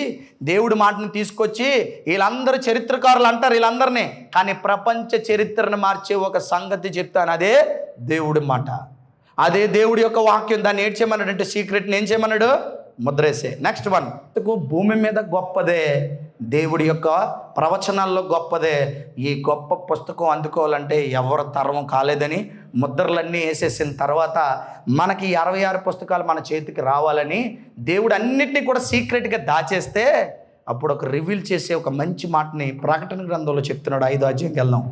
దేవుడి మాటను తీసుకొచ్చి, వీళ్ళందరూ చరిత్రకారులు అంటారు వీళ్ళందరినీ, కానీ ప్రపంచ చరిత్రను మార్చే ఒక సంగతి చెప్తాను. అదే దేవుడి మాట, అదే దేవుడి యొక్క వాక్యం. దాన్ని ఏం చేయమన్నాడు అంటే సీక్రెట్ని ఏం చేయమన్నాడు? ముద్రేసే. నెక్స్ట్ వన్, భూమి మీద గొప్పదే, దేవుడి యొక్క ప్రవచనాల్లో గొప్పదే. ఈ గొప్ప పుస్తకం అందుకోవాలంటే ఎవరు తరం కాలేదని ముద్రలన్నీ వేసేసిన తర్వాత మనకి 66 పుస్తకాలు మన చేతికి రావాలని దేవుడు అన్నిటినీ కూడా సీక్రెట్గా దాచేస్తే అప్పుడు ఒక రివీల్ చేసే ఒక మంచి మాటని ప్రకటన గ్రంథంలో చెప్తున్నాడు. 5వ అధ్యాయంకి వెళ్దాం.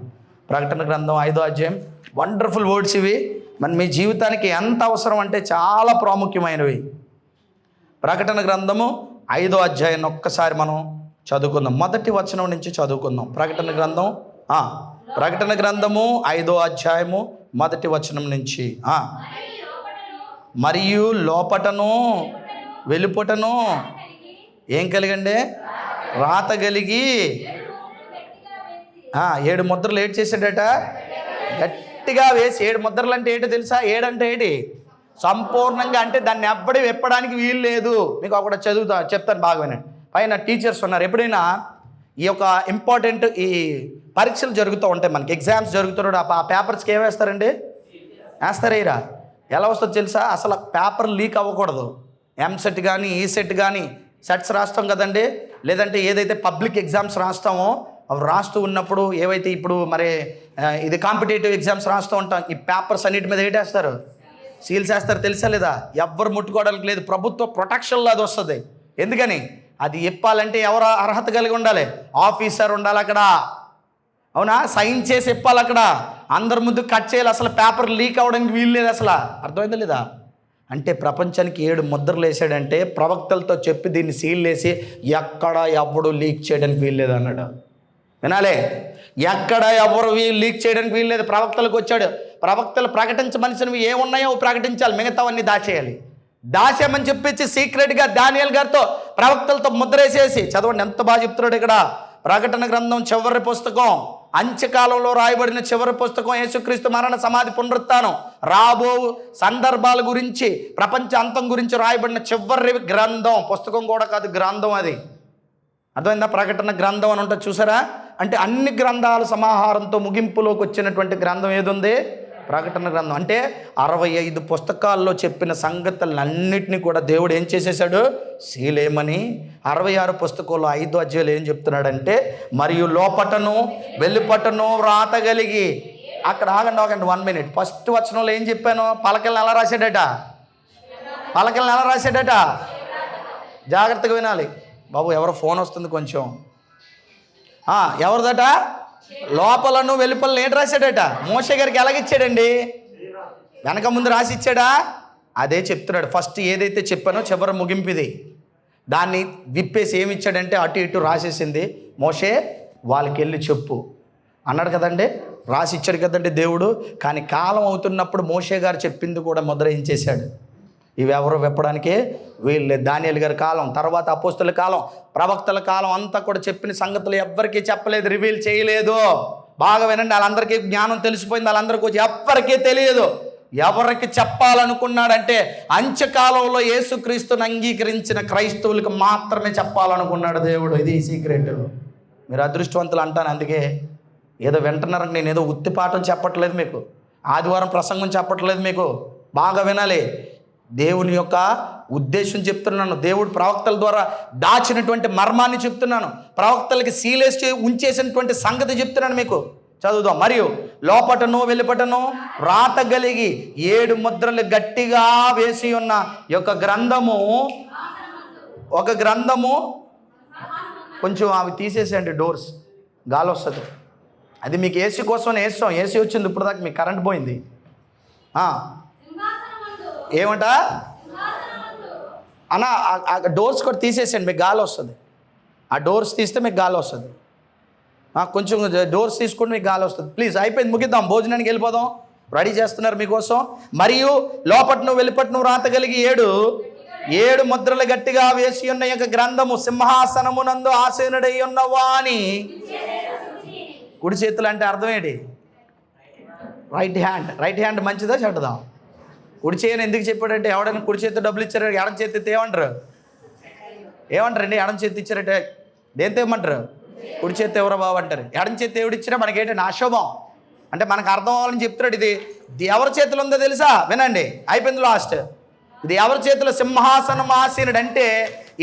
ప్రకటన గ్రంథం 5వ అధ్యాయం. వండర్ఫుల్ వర్డ్స్ ఇవి, మన మీ జీవితానికి ఎంత అవసరం అంటే చాలా ప్రాముఖ్యమైనవి. ప్రకటన గ్రంథము 5వ అధ్యాయాన్ని ఒక్కసారి మనం చదువుకుందాం. మొదటి వచనం నుంచి చదువుకుందాం. ప్రకటన గ్రంథము 5వ అధ్యాయము మొదటి వచనం నుంచి. మరియు లోపటను వెలుపటను ఏం కలిగండి? రాత కలిగి 7 ముద్రలు ఏడు చేసాడట, గట్టిగా వేసి. 7 ముద్రలు అంటే ఏంటో తెలుసా? 7 అంటే ఏంటి? సంపూర్ణంగా, అంటే దాన్ని ఎప్పటి విప్పడానికి వీలు లేదు. మీకు ఒకటి చెప్తాను బాగా వినండి. పైన టీచర్స్ ఉన్నారు. ఎప్పుడైనా ఈ యొక్క ఇంపార్టెంట్ ఈ పరీక్షలు జరుగుతూ ఉంటాయి, మనకి ఎగ్జామ్స్ జరుగుతున్నాడు. ఆ పేపర్స్కి ఏం వేస్తారండి? వేస్తారేరా? ఎలా వస్తుందో తెలుసా? అసలు పేపర్ లీక్ అవ్వకూడదు. ఎంసెట్ కానీ ఈసెట్ కానీ సెట్స్ రాస్తాం కదండి, లేదంటే ఏదైతే పబ్లిక్ ఎగ్జామ్స్ రాస్తామో అవి రాస్తూ ఉన్నప్పుడు ఏవైతే ఇప్పుడు మరి ఇది కాంపిటేటివ్ ఎగ్జామ్స్ రాస్తూ ఉంటాం, ఈ పేపర్స్ అన్నిటి మీద ఏంటేస్తారు? సీల్స్ వేస్తారు. తెలుసా లేదా? ఎవ్వరు ముట్టుకోవడానికి లేదు. ప్రభుత్వ ప్రొటెక్షన్లో అది వస్తుంది. ఎందుకని? అది ఇప్పాలంటే ఎవరు అర్హత కలిగి ఉండాలి? ఆఫీసర్ ఉండాలి అక్కడ. అవునా? సైన్ చేసి ఇప్పాలి అక్కడ. అందరి ముందు కట్ చేయాలి. అసలు పేపర్ లీక్ అవ్వడానికి వీలు లేదు. అసలు అర్థమైందా లేదా? అంటే ప్రపంచానికి 7 ముద్రలు వేసాడంటే ప్రవక్తలతో చెప్పి దీన్ని సీల్ వేసి ఎక్కడ ఎవడు లీక్ చేయడానికి వీలు లేదు అన్నాడు. వినాలే, ఎక్కడ ఎవరు లీక్ చేయడానికి వీలు లేదు. ప్రవక్తలకు వచ్చాడు. ప్రవక్తలు ప్రకటించమనిసినవి ఏమున్నాయో ప్రకటించాలి, మిగతావన్నీ దాచేయాలి. దాచేయమని చెప్పించి సీక్రెట్గా దానియేలు గారితో ప్రవక్తలతో ముద్ర వేసేసి, చదవండి ఎంత బాగా చెప్తున్నాడు ఇక్కడ. ప్రకటన గ్రంథం చివరి పుస్తకం, అంత్యకాలంలో రాయబడిన చివరి పుస్తకం, యేసుక్రీస్తు మరణ సమాధి పునరుత్థానం రాబో సందర్భాల గురించి, ప్రపంచ అంతం గురించి రాయబడిన చివరి గ్రంథం. పుస్తకం కూడా కాదు, గ్రంథం. అది అర్థమైందా? ప్రకటన గ్రంథం అని ఉంటుంది చూసారా? అంటే అన్ని గ్రంథాల సమాహారంతో ముగింపులోకి వచ్చినటువంటి గ్రంథం ఏది ఉంది? ప్రకటన గ్రంథం. అంటే 65 పుస్తకాల్లో చెప్పిన సంగతులన్నింటినీ కూడా దేవుడు ఏం చేసేసాడు? సీలేమని. 66 పుస్తకాల్లో 5వ అధ్యాయంలో ఏం చెప్తున్నాడంటే, మరియు లోపటను వెలుపటను రాత కలిగి. అక్కడ ఆగండి 1 మినిట్. ఫస్ట్ వచనంలో ఏం చెప్పాను? పలకలను ఎలా రాశాడట? జాగ్రత్తగా వినాలి బాబు. ఎవరో ఫోన్ వస్తుంది కొంచెం. ఎవరిదట? లోపలను వెలుపలను ఏంటి రాశాడట? మోషే గారికి ఎలాగిచ్చాడండి? వెనక ముందు రాసి ఇచ్చాడా? అదే చెప్తున్నాడు. ఫస్ట్ ఏదైతే చెప్పానో చివరి ముగింపిది, దాన్ని విప్పేసి ఏమి ఇచ్చాడంటే అటు ఇటు రాసేసింది. మోషే వాళ్ళకి వెళ్ళి చెప్పు అన్నాడు కదండి, రాసి ఇచ్చాడు కదండి దేవుడు. కానీ కాలం అవుతున్నప్పుడు మోషే గారు చెప్పింది కూడా ముద్ర ఏం చేశాడు? ఇవి ఎవరు విప్పడానికే వీళ్ళు. దానియేలు గారి కాలం, తర్వాత అపోస్తుల కాలం, ప్రవక్తల కాలం అంతా కూడా చెప్పిన సంగతులు ఎవ్వరికీ చెప్పలేదు, రివీల్ చేయలేదు. బాగా వినండి, వాళ్ళందరికీ జ్ఞానం తెలిసిపోయింది, వాళ్ళందరికీ ఎవ్వరికీ తెలియదు. ఎవరికి చెప్పాలనుకున్నాడంటే అంత్యకాలంలో యేసుక్రీస్తుని అంగీకరించిన క్రైస్తవులకు మాత్రమే చెప్పాలనుకున్నాడు దేవుడు. ఇది సీక్రెట్. మీరు అదృష్టవంతులు అంటాను. అందుకే ఏదో వింటున్నారని నేను ఏదో ఉత్తిపాఠం చెప్పట్లేదు మీకు, ఆదివారం ప్రసంగం చెప్పట్లేదు మీకు. బాగా వినాలి, దేవుని యొక్క ఉద్దేశం చెప్తున్నాను. దేవుడు ప్రవక్తల ద్వారా దాచినటువంటి మర్మాన్ని చెప్తున్నాను. ప్రవక్తలకి సీలేసి ఉంచేసినటువంటి సంగతి చెప్తున్నాను మీకు. చదువుదాం. మరియు లోపటను వెలుపటను రాత కలిగి 7 ముద్రలు గట్టిగా వేసి ఉన్న యొక్క గ్రంథము, ఒక గ్రంథము. కొంచెం అవి తీసేసేయండి, డోర్స్, గాలి వస్తుంది. అది మీకు ఏసీ కోసం వేస్తాం. ఏసీ వచ్చింది ఇప్పుడు దాకా, మీకు కరెంట్ పోయింది. ఏమంట అన్న? ఆ డోర్స్ కూడా తీసేసేయండి, మీకు గాలి వస్తుంది. ఆ డోర్స్ తీస్తే మీకు గాలి వస్తుంది. కొంచెం డోర్స్ తీసుకుంటే మీకు గాలి వస్తుంది. ప్లీజ్, అయిపోయింది, ముగిద్దాం, భోజనానికి వెళ్ళిపోదాం. రెడీ చేస్తున్నారు మీకోసం. మరియు లోపటను వెలుపటను రాత కలిగి 7 ముద్రలు గట్టిగా వేసి ఉన్న యొక్క గ్రంథము సింహాసనమునందు ఆసీనుడై ఉన్నవాని కుడి చేతులు. అంటే అర్థం ఏంటి? రైట్ హ్యాండ్ మంచిదా చెడ్డదా? కుడి చేయని ఎందుకు చెప్పాడంటే, ఎవడైనా కుడి చేతి డబ్బులు ఇచ్చారు, ఎడం చేతి ఎత్తే ఏమంటారండి? ఎడం చేతి ఇచ్చారంటే దేంతో ఇవ్వమంటారు? కుడి చేతి ఎవరో బాబు అంటారు. ఎడం చేతి ఎవడు ఇచ్చినా మనకేంటంటే అశుభం. అంటే మనకు అర్థం అవ్వాలని చెప్తున్నాడు. ఇది ఎవరి చేతిలో ఉందో తెలుసా? వినండి, అయిపోయింది లాస్ట్. ఇది ఎవరి చేతిలో? సింహాసనం ఆసీనుడు. అంటే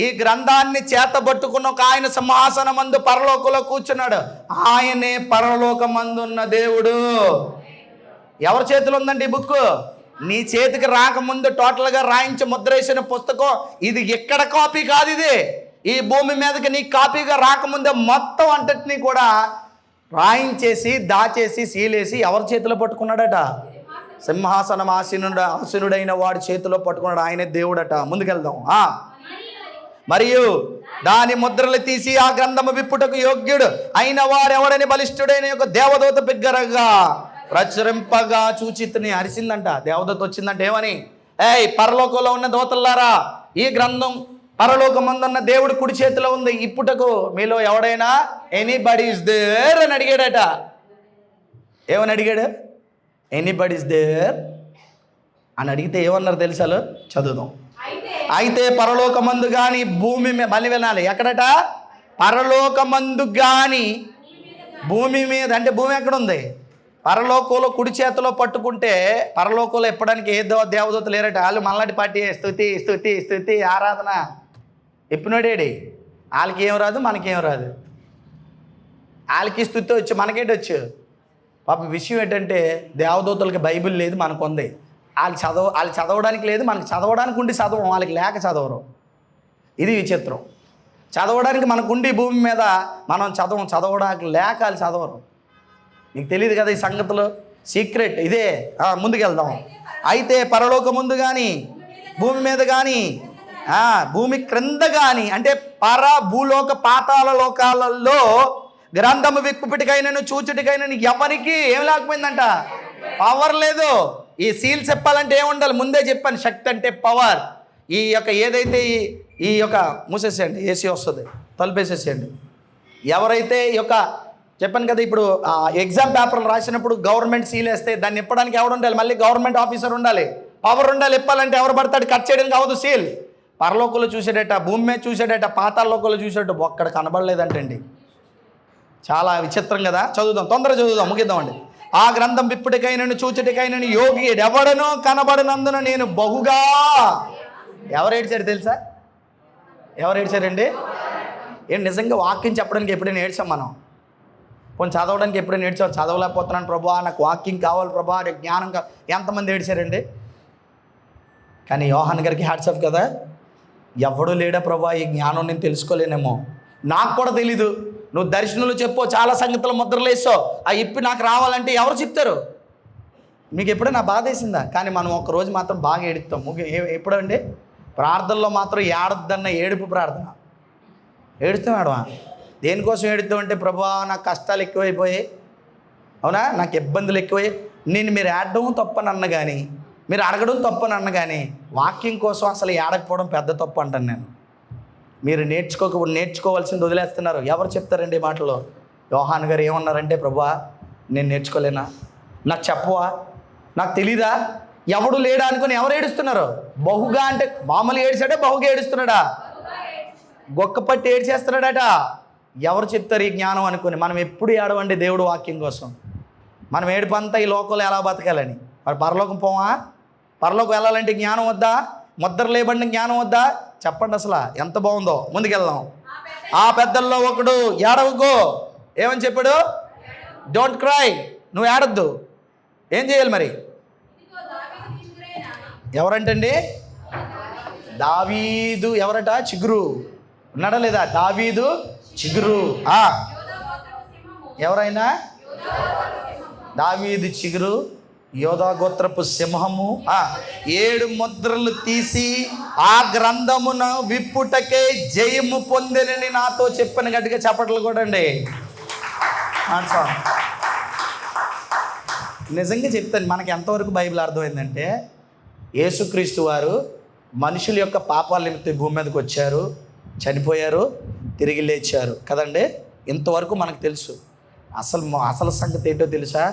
ఈ గ్రంథాన్ని చేతబట్టుకున్న ఒక ఆయన సింహాసనమందు పరలోకంలో కూర్చున్నాడు. ఆయనే పరలోకమందున్న దేవుడు. ఎవరి చేతిలో ఉందండి ఈ బుక్? నీ చేతికి రాకముందు టోటల్గా రాయించి ముద్రేసిన పుస్తకం. ఇది ఎక్కడ కాపీ కాదు, ఈ భూమి మీదకి నీ కాపీగా రాకముందే మొత్తం అంతటినీ కూడా రాయించేసి దాచేసి సీలేసి ఎవరి చేతిలో పట్టుకున్నాడట? సింహాసనం ఆసీనుడైన వాడి చేతిలో పట్టుకున్నాడు. ఆయనే దేవుడట. ముందుకెళ్దాం. మరియు దాని ముద్రలు తీసి ఆ గ్రంథము విప్పుటకు యోగ్యుడు అయిన వాడెవడని బలిష్ఠుడైన యొక్క దేవదూత బిగ్గరగా ప్రచురింపగా చూచితిని. అరిసిందంట. దేవదూత వచ్చిందంట. ఏమని? ఏయ్ పరలోకంలో ఉన్న దూతల్లారా, ఈ గ్రంథం పరలోకమందున్న దేవుడి కుడి చేతిలో ఉంది. ఇప్పుటకు మీలో ఎవడైనా ఎనీబడి ఇస్ దేర్ అని అడిగాడట. ఏమని అడిగాడు? ఎనీబడి ఇస్ దేర్ అని అడిగితే ఏమన్నారు తెలుసా? చదువుదాం. అయితే పరలోకమందు కానీ భూమి మీద, మళ్ళీ వినాలి, ఎక్కడట? పరలోకమందు కానీ భూమి మీద. అంటే భూమి ఎక్కడుంది? పరలోకంలో కుడి చేతిలో పట్టుకుంటే పరలోకంలో ఎప్పడానికి ఏ దేవదూత లేరట. వాళ్ళు మల్లాటి పార్టీ స్తుతి స్తుతి స్తుతి ఆరాధన ఎప్పినోడేడి. వాళ్ళకి ఏం రాదు, మనకేం రాదు. వాళ్ళకి స్తుతి వచ్చు, మనకేంటి వచ్చు. పాప విషయం ఏంటంటే దేవదూతలకి బైబిల్ లేదు, మనకు ఉంది. వాళ్ళు చదవడానికి లేదు, మనకు చదవడానికి ఉండి చదవం, వాళ్ళకి లేక చదవరు. ఇది విచిత్రం. చదవడానికి మనకుండి భూమి మీద మనం చదవడానికి లేక వాళ్ళు చదవరు. నీకు తెలియదు కదా ఈ సంగతులు, సీక్రెట్ ఇదే. ముందుకెళ్దాం. అయితే పరలోక ముందు కానీ భూమి మీద కానీ భూమి క్రింద కానీ, అంటే భూలోక పాతాళ లోకాలలో గ్రంథము విప్పుటికైనా చూచుటికైనా ఎవరికి ఏం లేకపోయిందంట? పవర్ లేదు. ఈ సీల్ చెప్పాలంటే ఏముండాలి? ముందే చెప్పాను, శక్తి అంటే పవర్. ఈ యొక్క ఏదైతే ఈ యొక్క మూసేసేయండి, ఏసీ వస్తుంది, తలుపేసేసేయండి. ఎవరైతే ఈ యొక్క చెప్పాను కదా, ఇప్పుడు ఎగ్జామ్ పేపర్లు రాసినప్పుడు గవర్నమెంట్ సీల్ వేస్తే దాన్ని ఇప్పడానికి ఎవడు ఉండాలి? మళ్ళీ గవర్నమెంట్ ఆఫీసర్ ఉండాలి, పవర్ ఉండాలి. ఇప్పాలంటే ఎవరు పడతాడు? కట్ చేయడానికి అవ్వదు సీల్. పరలోకంలో చూసేటట్ట, భూమి మీద చూసేటట్ట, పాతాళలోకంలో చూసేటట్టు ఒక్కడ కనబడలేదంటండి. చాలా విచిత్రం కదా. చదువుదాం, తొందరగా చదువుదాం, ముగిద్దామండి. ఆ గ్రంథం విప్పుటికైనను చూచుటికైనను యోగి ఎవడనో కనబడినందున నేను బహుగా. ఎవరు ఏడ్చారు తెలుసా? ఎవరు ఏడ్చారండి? ఏం నిజంగా వాక్యం చెప్పడానికి ఎప్పుడైనా ఏడ్చాం మనం? కొంచెం చదవడానికి ఎప్పుడైనా ఏడ్చాం? చదవలేకపోతున్నాను ప్రభా, నాకు వాక్యం కావాలి ప్రభా, నాకు జ్ఞానం కావాలి. ఎంతమంది ఏడ్చారండి? కానీ యోహాన్ గారికి హ్యాట్స్ ఆఫ్ కదా. ఎవడు లేడా ప్రభా, ఈ జ్ఞానం నేను తెలుసుకోలేనేమో, నాకు కూడా తెలీదు. నువ్వు దర్శనంలో చెప్పు, చాలా సంగతులు ముద్రలు వేసావు, అవి ఇప్పి నాకు రావాలంటే ఎవరు చెప్తారు? మీకు ఎప్పుడైనా బాధ వేసిందా? కానీ మనం ఒకరోజు మాత్రం బాగా ఏడుస్తాం. ఎప్పుడండి? ప్రార్థనలో మాత్రం ఏడొద్దన్న ఏడుపు ప్రార్థన. ఏడుస్తాం మేడమా? దేనికోసం ఏడుస్తాం అంటే, ప్రభా నాకు కష్టాలు ఎక్కువైపోయాయి, అవునా, నాకు ఇబ్బందులు ఎక్కువయ్యాయి. నేను మీరు ఏడడం తప్పని అన్న కానీ, మీరు అడగడం తప్పని అన్న కానీ, వాక్యం కోసం అసలు ఏడకపోవడం పెద్ద తప్పు అంటాను నేను. మీరు నేర్చుకోవాల్సింది వదిలేస్తున్నారు. ఎవరు చెప్తారండి ఈ మాటలో? యోహాన్ గారు ఏమన్నారంటే, ప్రభా నేను నేర్చుకోలేనా, నాకు చెప్పవా, నాకు తెలీదా? ఎవడు లేడా అనుకుని ఎవరు ఏడుస్తున్నారు? బహుగా అంటే మామూలు ఏడిచాడే, బహుగా ఏడుస్తున్నాడా? గొక్కపట్టి ఏడ్చేస్తున్నాడట. ఎవరు చెప్తారు ఈ జ్ఞానం అనుకుని? మనం ఎప్పుడు ఏడవండి దేవుడు వాక్యం కోసం. మనం ఏడుపంతా ఈ లోకంలో ఎలా బతకాలని. మరి పరలోకం పోవా? పరలోకం వెళ్ళాలంటే జ్ఞానం వద్దా? ముద్ర లేబడిన జ్ఞానం వద్దా? చెప్పండి అసలు ఎంత బాగుందో. ముందుకెళ్దాం. ఆ పెద్దల్లో ఒకడు ఏడవకో ఏమని చెప్పాడు? డోంట్ క్రై, నువ్వు ఏడద్దు. ఏం చేయాలి మరి? ఎవరంటండి? దావీదు. ఎవరట? చిగురు. ఉన్నాడా లేదా? దావీదు చిగురు. ఎవరైనా? దావీదు చిగురు, యోధా గోత్రపు సింహము. 7 ముద్రలు తీసి ఆ గ్రంథమున విప్పుటకే జయము పొందినని నాతో చెప్పిన. గట్టిగా చప్పట్లు కూడా అండి. నిజంగా చెప్తాను, మనకి ఎంతవరకు బైబిల్ అర్థమైందంటే, యేసుక్రీస్తు వారు మనుషుల యొక్క పాపాల నిమిత్తం భూమి మీదకి వచ్చారు, చనిపోయారు, తిరిగి లేచారు కదండి. ఇంతవరకు మనకు తెలుసు. అసలు సంగతి ఏంటో తెలుసా?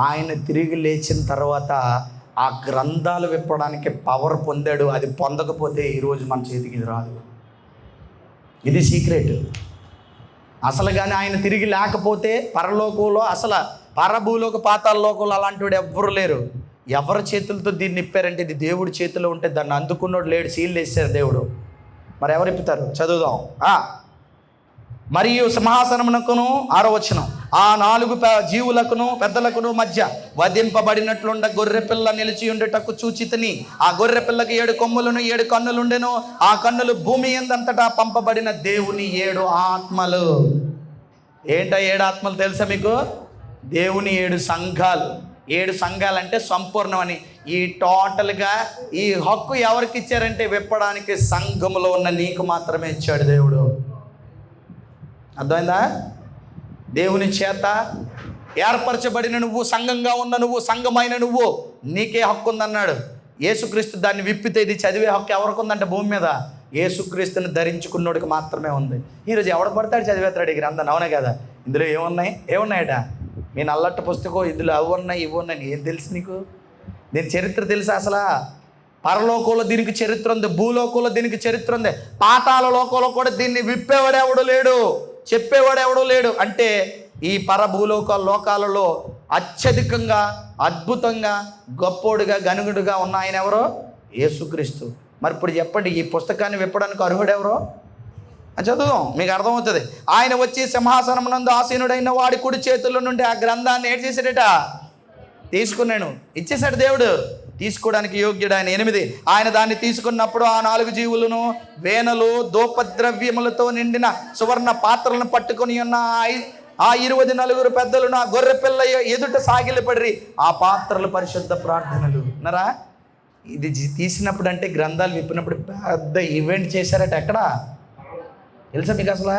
ఆయన తిరిగి లేచిన తర్వాత ఆ గ్రంథాలు విప్పడానికి పవర్ పొందాడు. అది పొందకపోతే ఈరోజు మన చేతికి ఇది రాదు. ఇది సీక్రెట్. అసలు కానీ ఆయన తిరిగి లేకపోతే పరలోకంలో, అసలు పరభూలోక పాతాళ లోకంలో అలాంటి వాడు ఎవ్వరు లేరు. ఎవరి చేతులతో దీన్ని ఇప్పారంటే ఇది దేవుడి చేతిలో ఉంటే దాన్ని అందుకున్నోడు లేడు. సీల్ వేసారు దేవుడు. మరి ఎవరు ఇప్పుతారు? చదువుదాం. మరియు సింహాసనమునకును 6వ వచనం, ఆ 4 జీవులకును పెద్దలకును మధ్య వధింపబడినట్లుండ గొర్రెపిల్ల నిలిచి ఉండేటకు చూచితిని. ఆ గొర్రెపిల్లకి 7 కొమ్ములను 7 కన్నులుండెను. ఆ కన్నులు భూమి యందంతటా పంపబడిన దేవుని 7 ఆత్మలు. ఏంటో 7 ఆత్మలు తెలుసా మీకు? దేవుని 7 సంఘాలు. 7 సంఘాలు అంటే సంపూర్ణమని. ఈ టోటల్గా ఈ హక్కు ఎవరికి ఇచ్చారంటే విప్పడానికి సంఘములో ఉన్న నీకు మాత్రమే ఇచ్చాడు దేవుడు. అర్థమైందా? దేవుని చేత ఏర్పరచబడిన నువ్వు, సంఘంగా ఉన్న నువ్వు, సంఘమైన నువ్వు, నీకే హక్కు ఉందన్నాడు. యేసుక్రీస్తు దాన్ని విప్పితే ఇది చదివే హక్కు ఎవరికి ఉందంటే భూమి మీద యేసుక్రీస్తుని ధరించుకున్నోడికి మాత్రమే ఉంది. ఈరోజు ఎవడు పడతాడు చదివేస్తాడు ఈ గ్రంథాన్ని. అవునా కదా? ఇందులో ఏమున్నాయట? మీ నల్లట్టు పుస్తకం ఇందులో అవి ఉన్నాయి ఇవి ఉన్నాయి. ఏం తెలుసు నీకు? దీని చరిత్ర తెలుసా అసలు? పరలోకంలో దీనికి చరిత్ర ఉంది, భూలోకంలో దీనికి చరిత్ర ఉంది, పాతాళ లోకంలో కూడా దీన్ని విప్పేవాడెవడు లేడు, చెప్పేవాడెవడు లేడు. అంటే ఈ లోకాలలో అత్యధికంగా అద్భుతంగా గొప్పోడుగా గనుగుడుగా ఉన్న ఆయన ఎవరో? యేసుక్రీస్తు. మరి ఇప్పుడు చెప్పండి, ఈ పుస్తకాన్ని విప్పడానికి అర్హుడెవరో? చదువుదాం, మీకు అర్థమవుతుంది. ఆయన వచ్చి సింహాసనమునందు ఆసీనుడైన వాడి కుడి చేతుల్లో నుండి ఆ గ్రంథాన్ని ఏం చేశాడట? తీసుకున్నాను, ఇచ్చేశాడు దేవుడు. తీసుకోవడానికి యోగ్యుడు ఆయన. 8 ఆయన దాన్ని తీసుకున్నప్పుడు ఆ 4 జీవులను వేనలు ధూపద్రవ్యములతో నిండిన సువర్ణ పాత్రలను పట్టుకొని ఉన్న ఆ 24 పెద్దలను ఆ గొర్రె పిల్ల ఎదుట సాగిలపడి ఆ పాత్రలు పరిశుద్ధ ప్రార్థనలు నరా. ఇది తీసినప్పుడు అంటే గ్రంథాలు విప్పినప్పుడు పెద్ద ఈవెంట్ చేశారట. ఎక్కడ తెలుసా మీకు అసలు?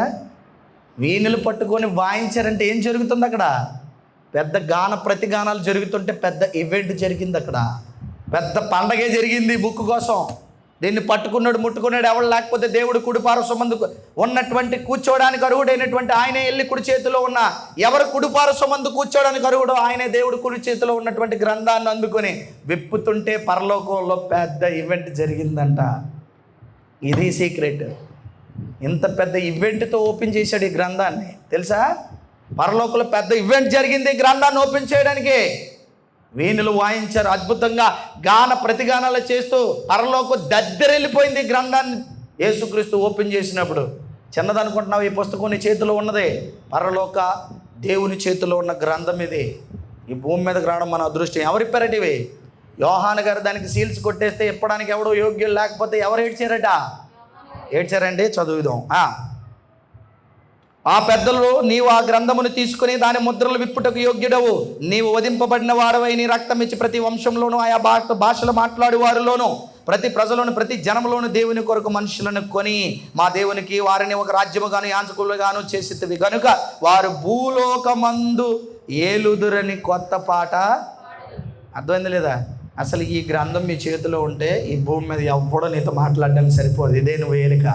వీణులు పట్టుకొని వాయించారంటే ఏం జరుగుతుంది అక్కడ? పెద్ద ప్రతిగానాలు జరుగుతుంటే పెద్ద ఈవెంట్ జరిగింది అక్కడ. పెద్ద పండగే జరిగింది బుక్ కోసం. దీన్ని పట్టుకున్నాడు ముట్టుకున్నాడు ఎవడు లేకపోతే దేవుడు కుడిపార్శ్వమందు ఉన్నటువంటి కూర్చోవడానికి అర్హుడైనటువంటి ఆయనే వెళ్ళి కుడి చేతిలో ఉన్న ఎవరు కుడిపార్శ్వమందు కూర్చోవడానికి అర్హుడో ఆయనే దేవుడు కుడి చేతిలో ఉన్నటువంటి గ్రంథాన్ని అందుకొని విప్పుతుంటే పరలోకంలో పెద్ద ఈవెంట్ జరిగిందంట. ఇది సీక్రెట్. ఇంత పెద్ద ఈవెంట్తో ఓపెన్ చేశాడు ఈ గ్రంథాన్ని. తెలుసా? పరలోకంలో పెద్ద ఈవెంట్ జరిగింది ఈ గ్రంథాన్ని ఓపెన్ చేయడానికి. వీణులు వాయించారు, అద్భుతంగా ప్రతిగానాలు చేస్తూ పరలోకం దద్దరెళ్ళిపోయింది ఈ గ్రంథాన్ని యేసుక్రీస్తు ఓపెన్ చేసినప్పుడు. చిన్నదనుకుంటున్నావు? ఈ పుస్తకం నీ చేతిలో ఉన్నది పరలోక దేవుని చేతిలో ఉన్న గ్రంథం ఇది. ఈ భూమి మీదకి రావడం మన అదృష్టం. ఎవరిప్పారట ఇవి? యోహాను గారు దానికి సీల్స్ కొట్టేస్తే ఇప్పడానికి ఎవడో యోగ్యులు లేకపోతే ఎవరు ఏడ్చారండి? చదువుదాం. ఆ పెద్దలు, నీవు ఆ గ్రంథమును తీసుకుని దాని ముద్రలు విప్పుటకు యోగ్యుడవు. నీవు వధింపబడిన వాడవై నీ రక్తం ఇచ్చి ప్రతి వంశంలోనూ ఆయా భాషలు మాట్లాడే వారిలోనూ ప్రతి ప్రజలను ప్రతి జనములోను దేవుని కొరకు మనుషులను కొని మా దేవునికి వారిని ఒక రాజ్యముగాను యాజకులుగాను చేసితివి గనుక వారు భూలోకమందు ఏలుదురని కొత్త పాట. అర్థమైంది లేదా? అసలు ఈ గ్రంథం మీ చేతిలో ఉంటే ఈ భూమి మీద ఎవ్వడో నీతో మాట్లాడడానికి సరిపోదు. ఇదే నువ్వు ఏలిక.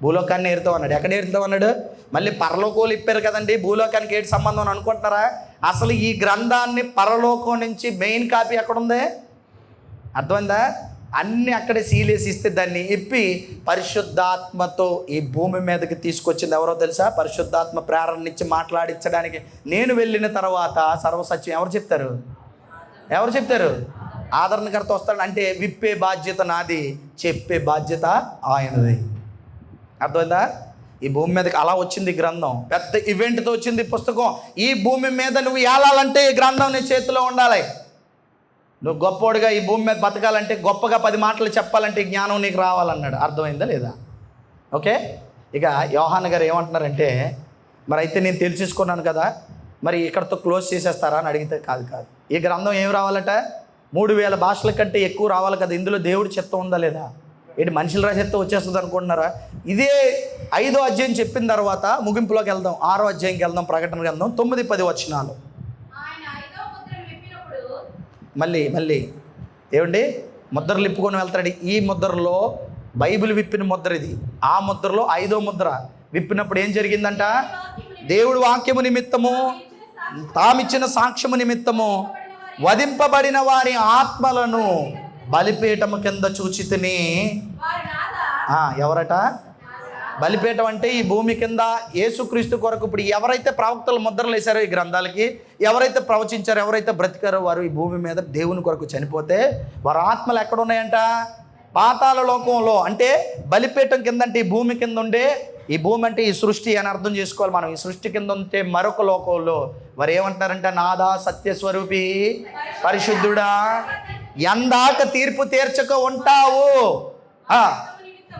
భూలోకాన్ని ఏరుతావు అన్నాడు. ఎక్కడ ఏరుతావు అన్నాడు? మళ్ళీ పరలోకోలు ఇప్పారు కదండి, భూలోకానికి ఏంటి సంబంధం అని అనుకుంటున్నారా? అసలు ఈ గ్రంథాన్ని పరలోకం నుంచి మెయిన్ కాపీ ఎక్కడుంది? అర్థమైందా? అన్నీ అక్కడే సీలేసి ఇస్తే దాన్ని ఇప్పి పరిశుద్ధాత్మతో ఈ భూమి మీదకి తీసుకొచ్చింది ఎవరో తెలుసా? పరిశుద్ధాత్మ ప్రేరణ ఇచ్చి మాట్లాడించడానికి. నేను వెళ్ళిన తర్వాత సర్వసత్యం ఎవరు చెప్తారు? ఆదరణకర్త వస్తాడు. అంటే విప్పే బాధ్యత నాది, చెప్పే బాధ్యత ఆయనది. అర్థమైందా? ఈ భూమి మీదకి అలా వచ్చింది గ్రంథం. పెద్ద ఈవెంట్తో వచ్చింది పుస్తకం. ఈ భూమి మీద నువ్వు ఏలాలంటే ఈ గ్రంథం నీ చేతిలో ఉండాలి. నువ్వు గొప్పోడుగా ఈ భూమి మీద బతకాలంటే, గొప్పగా 10 మాటలు చెప్పాలంటే జ్ఞానం నీకు రావాలన్నాడు. అర్థమైందా లేదా? ఓకే. ఇక యోహాను గారు ఏమంటున్నారంటే, మరి అయితే నేను తెలిసేసుకున్నాను కదా, మరి ఇక్కడతో క్లోజ్ చేసేస్తారా అని అడిగితే కాదు. ఈ గ్రంథం ఏం రావాలట? 3000 భాషల కంటే ఎక్కువ రావాలి కదా. ఇందులో దేవుడి చిత్తం ఉందా లేదా? ఏంటి మనుషుల రాసేస్తే వచ్చేస్తుంది అనుకుంటున్నారా? ఇదే 5వ అధ్యాయం చెప్పిన తర్వాత ముగింపులోకి వెళ్దాం. 6వ అధ్యాయంకి వెళ్దాం. ప్రకటన గ్రంథం 9-10 వచనాలు. మళ్ళీ ఏమండి ముద్రలు ఇప్పుకొని వెళ్తాడు. ఈ ముద్రలో బైబిల్ విప్పిన ముద్ర ఇది. ఆ ముద్రలో 5వ ముద్ర విప్పినప్పుడు ఏం జరిగిందంట? దేవుడు వాక్యము నిమిత్తము తామిచ్చిన సాక్ష్యము నిమిత్తము వధింపబడిన వారి ఆత్మలను బలిపీఠము కింద చూచితిని. ఎవరట? బలిపీఠం అంటే ఈ భూమి కింద యేసుక్రీస్తు కొరకు. ఇప్పుడు ఎవరైతే ప్రవక్తలు ముద్రలు వేశారో ఈ గ్రంథాలకి, ఎవరైతే ప్రవచించారో, ఎవరైతే బ్రతికారో వారు ఈ భూమి మీద దేవుని కొరకు చనిపోతే వారి ఆత్మలు ఎక్కడ ఉన్నాయంట? పాతాళ లోకంలో అంటే బలిపీఠం కింద అంటే ఈ భూమి కింద ఉండే, ఈ భూమి అంటే ఈ సృష్టి అని అర్థం చేసుకోవాలి మనం. ఈ సృష్టి కింద ఉంటే మరొక లోకంలో వారు ఏమంటారంటే, నాదా సత్యస్వరూపి పరిశుద్ధుడా ఎందాక తీర్పు తీర్చక ఉంటావు,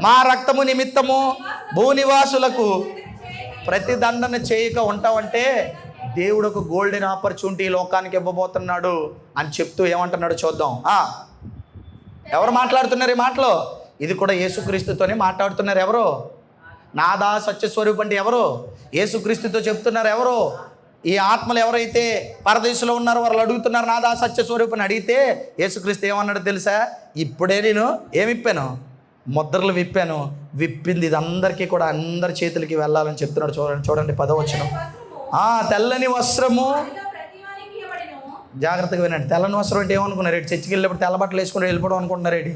మా రక్తము నిమిత్తము భూనివాసులకు ప్రతిదండన చేయక ఉంటావంటే దేవుడు ఒక గోల్డెన్ ఆపర్చునిటీ లోకానికి ఇవ్వబోతున్నాడు అని చెప్తూ ఏమంటున్నాడు చూద్దాం. ఎవరు మాట్లాడుతున్నారు ఈ మాటలు? ఇది కూడా యేసుక్రీస్తుతోనే మాట్లాడుతున్నారు. ఎవరు? నాదా సత్యస్వరూపం అంటే ఎవరు? యేసుక్రీస్తుతో చెప్తున్నారు. ఎవరు? ఈ ఆత్మలు ఎవరైతే పరదేశంలో ఉన్నారో వాళ్ళు అడుగుతున్నారు నాదా సత్యస్వరూపం అని. అడిగితే యేసుక్రీస్తు ఏమన్నాడు తెలుసా? ఇప్పుడే నేను ఏమిప్పాను? ముద్రలు విప్పాను. విప్పింది ఇది అందరికీ కూడా అందరి చేతులకి వెళ్ళాలని చెప్తున్నాడు. చూడండి 10వ వచనం. తెల్లని వస్త్రము, జాగ్రత్తగా వినండి. తెల్లని వస్త్రం అంటే ఏమనుకున్నారు? చర్చికి వెళ్ళినప్పుడు తెల్ల బట్టలు వేసుకుని వెళ్ళిపోవడం అనుకుంటున్నారు.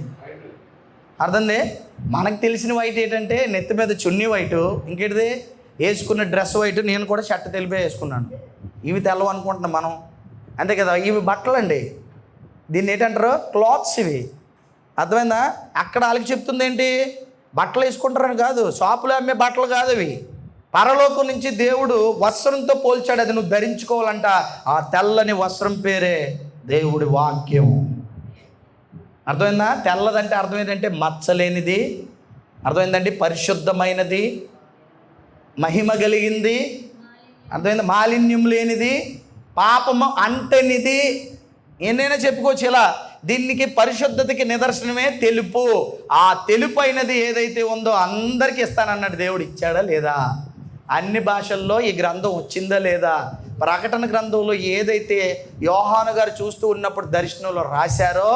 అర్థంది? మనకు తెలిసిన వైట్ ఏంటంటే నెత్తి మీద చున్నీ వైటు, ఇంకేటిది వేసుకున్న డ్రెస్ వైట్. నేను కూడా షర్ట్ తెలిపే వేసుకున్నాను. ఇవి తెల్లవు అనుకుంటున్నాం మనం, అంతే కదా. ఇవి బట్టలు అండి. దీన్ని ఏంటంటారు? క్లాత్స్. ఇవి అర్థమైందా? అక్కడ వాళ్ళకి చెప్తుంది ఏంటి? బట్టలు వేసుకుంటారని కాదు, షాపులో అమ్మే బట్టలు కాదు అవి. పరలోకం నుంచి దేవుడు వస్త్రంతో పోల్చాడు. అది నువ్వు ధరించుకోవాలంట. ఆ తెల్లని వస్త్రం పేరే దేవుడి వాక్యం. అర్థమైందా? తెల్లదంటే అర్థం ఏంటంటే మచ్చలేనిది, అర్థమైందండి, పరిశుద్ధమైనది, మహిమ కలిగింది, అర్థమైందా, మాలిన్యం లేనిది, పాపము అంటనిది, ఏనైనా చెప్పుకోవచ్చు ఇలా. దీనికి పరిశుద్ధతకి నిదర్శనమే తెలుపు. ఆ తెలుపు అయినది ఏదైతే ఉందో అందరికీ ఇస్తానన్నాడు దేవుడు. ఇచ్చాడా లేదా? అన్ని భాషల్లో ఈ గ్రంథం వచ్చిందా లేదా? ప్రకటన గ్రంథంలో ఏదైతే యోహాను గారు చూస్తూ ఉన్నప్పుడు దర్శనంలో రాశారో,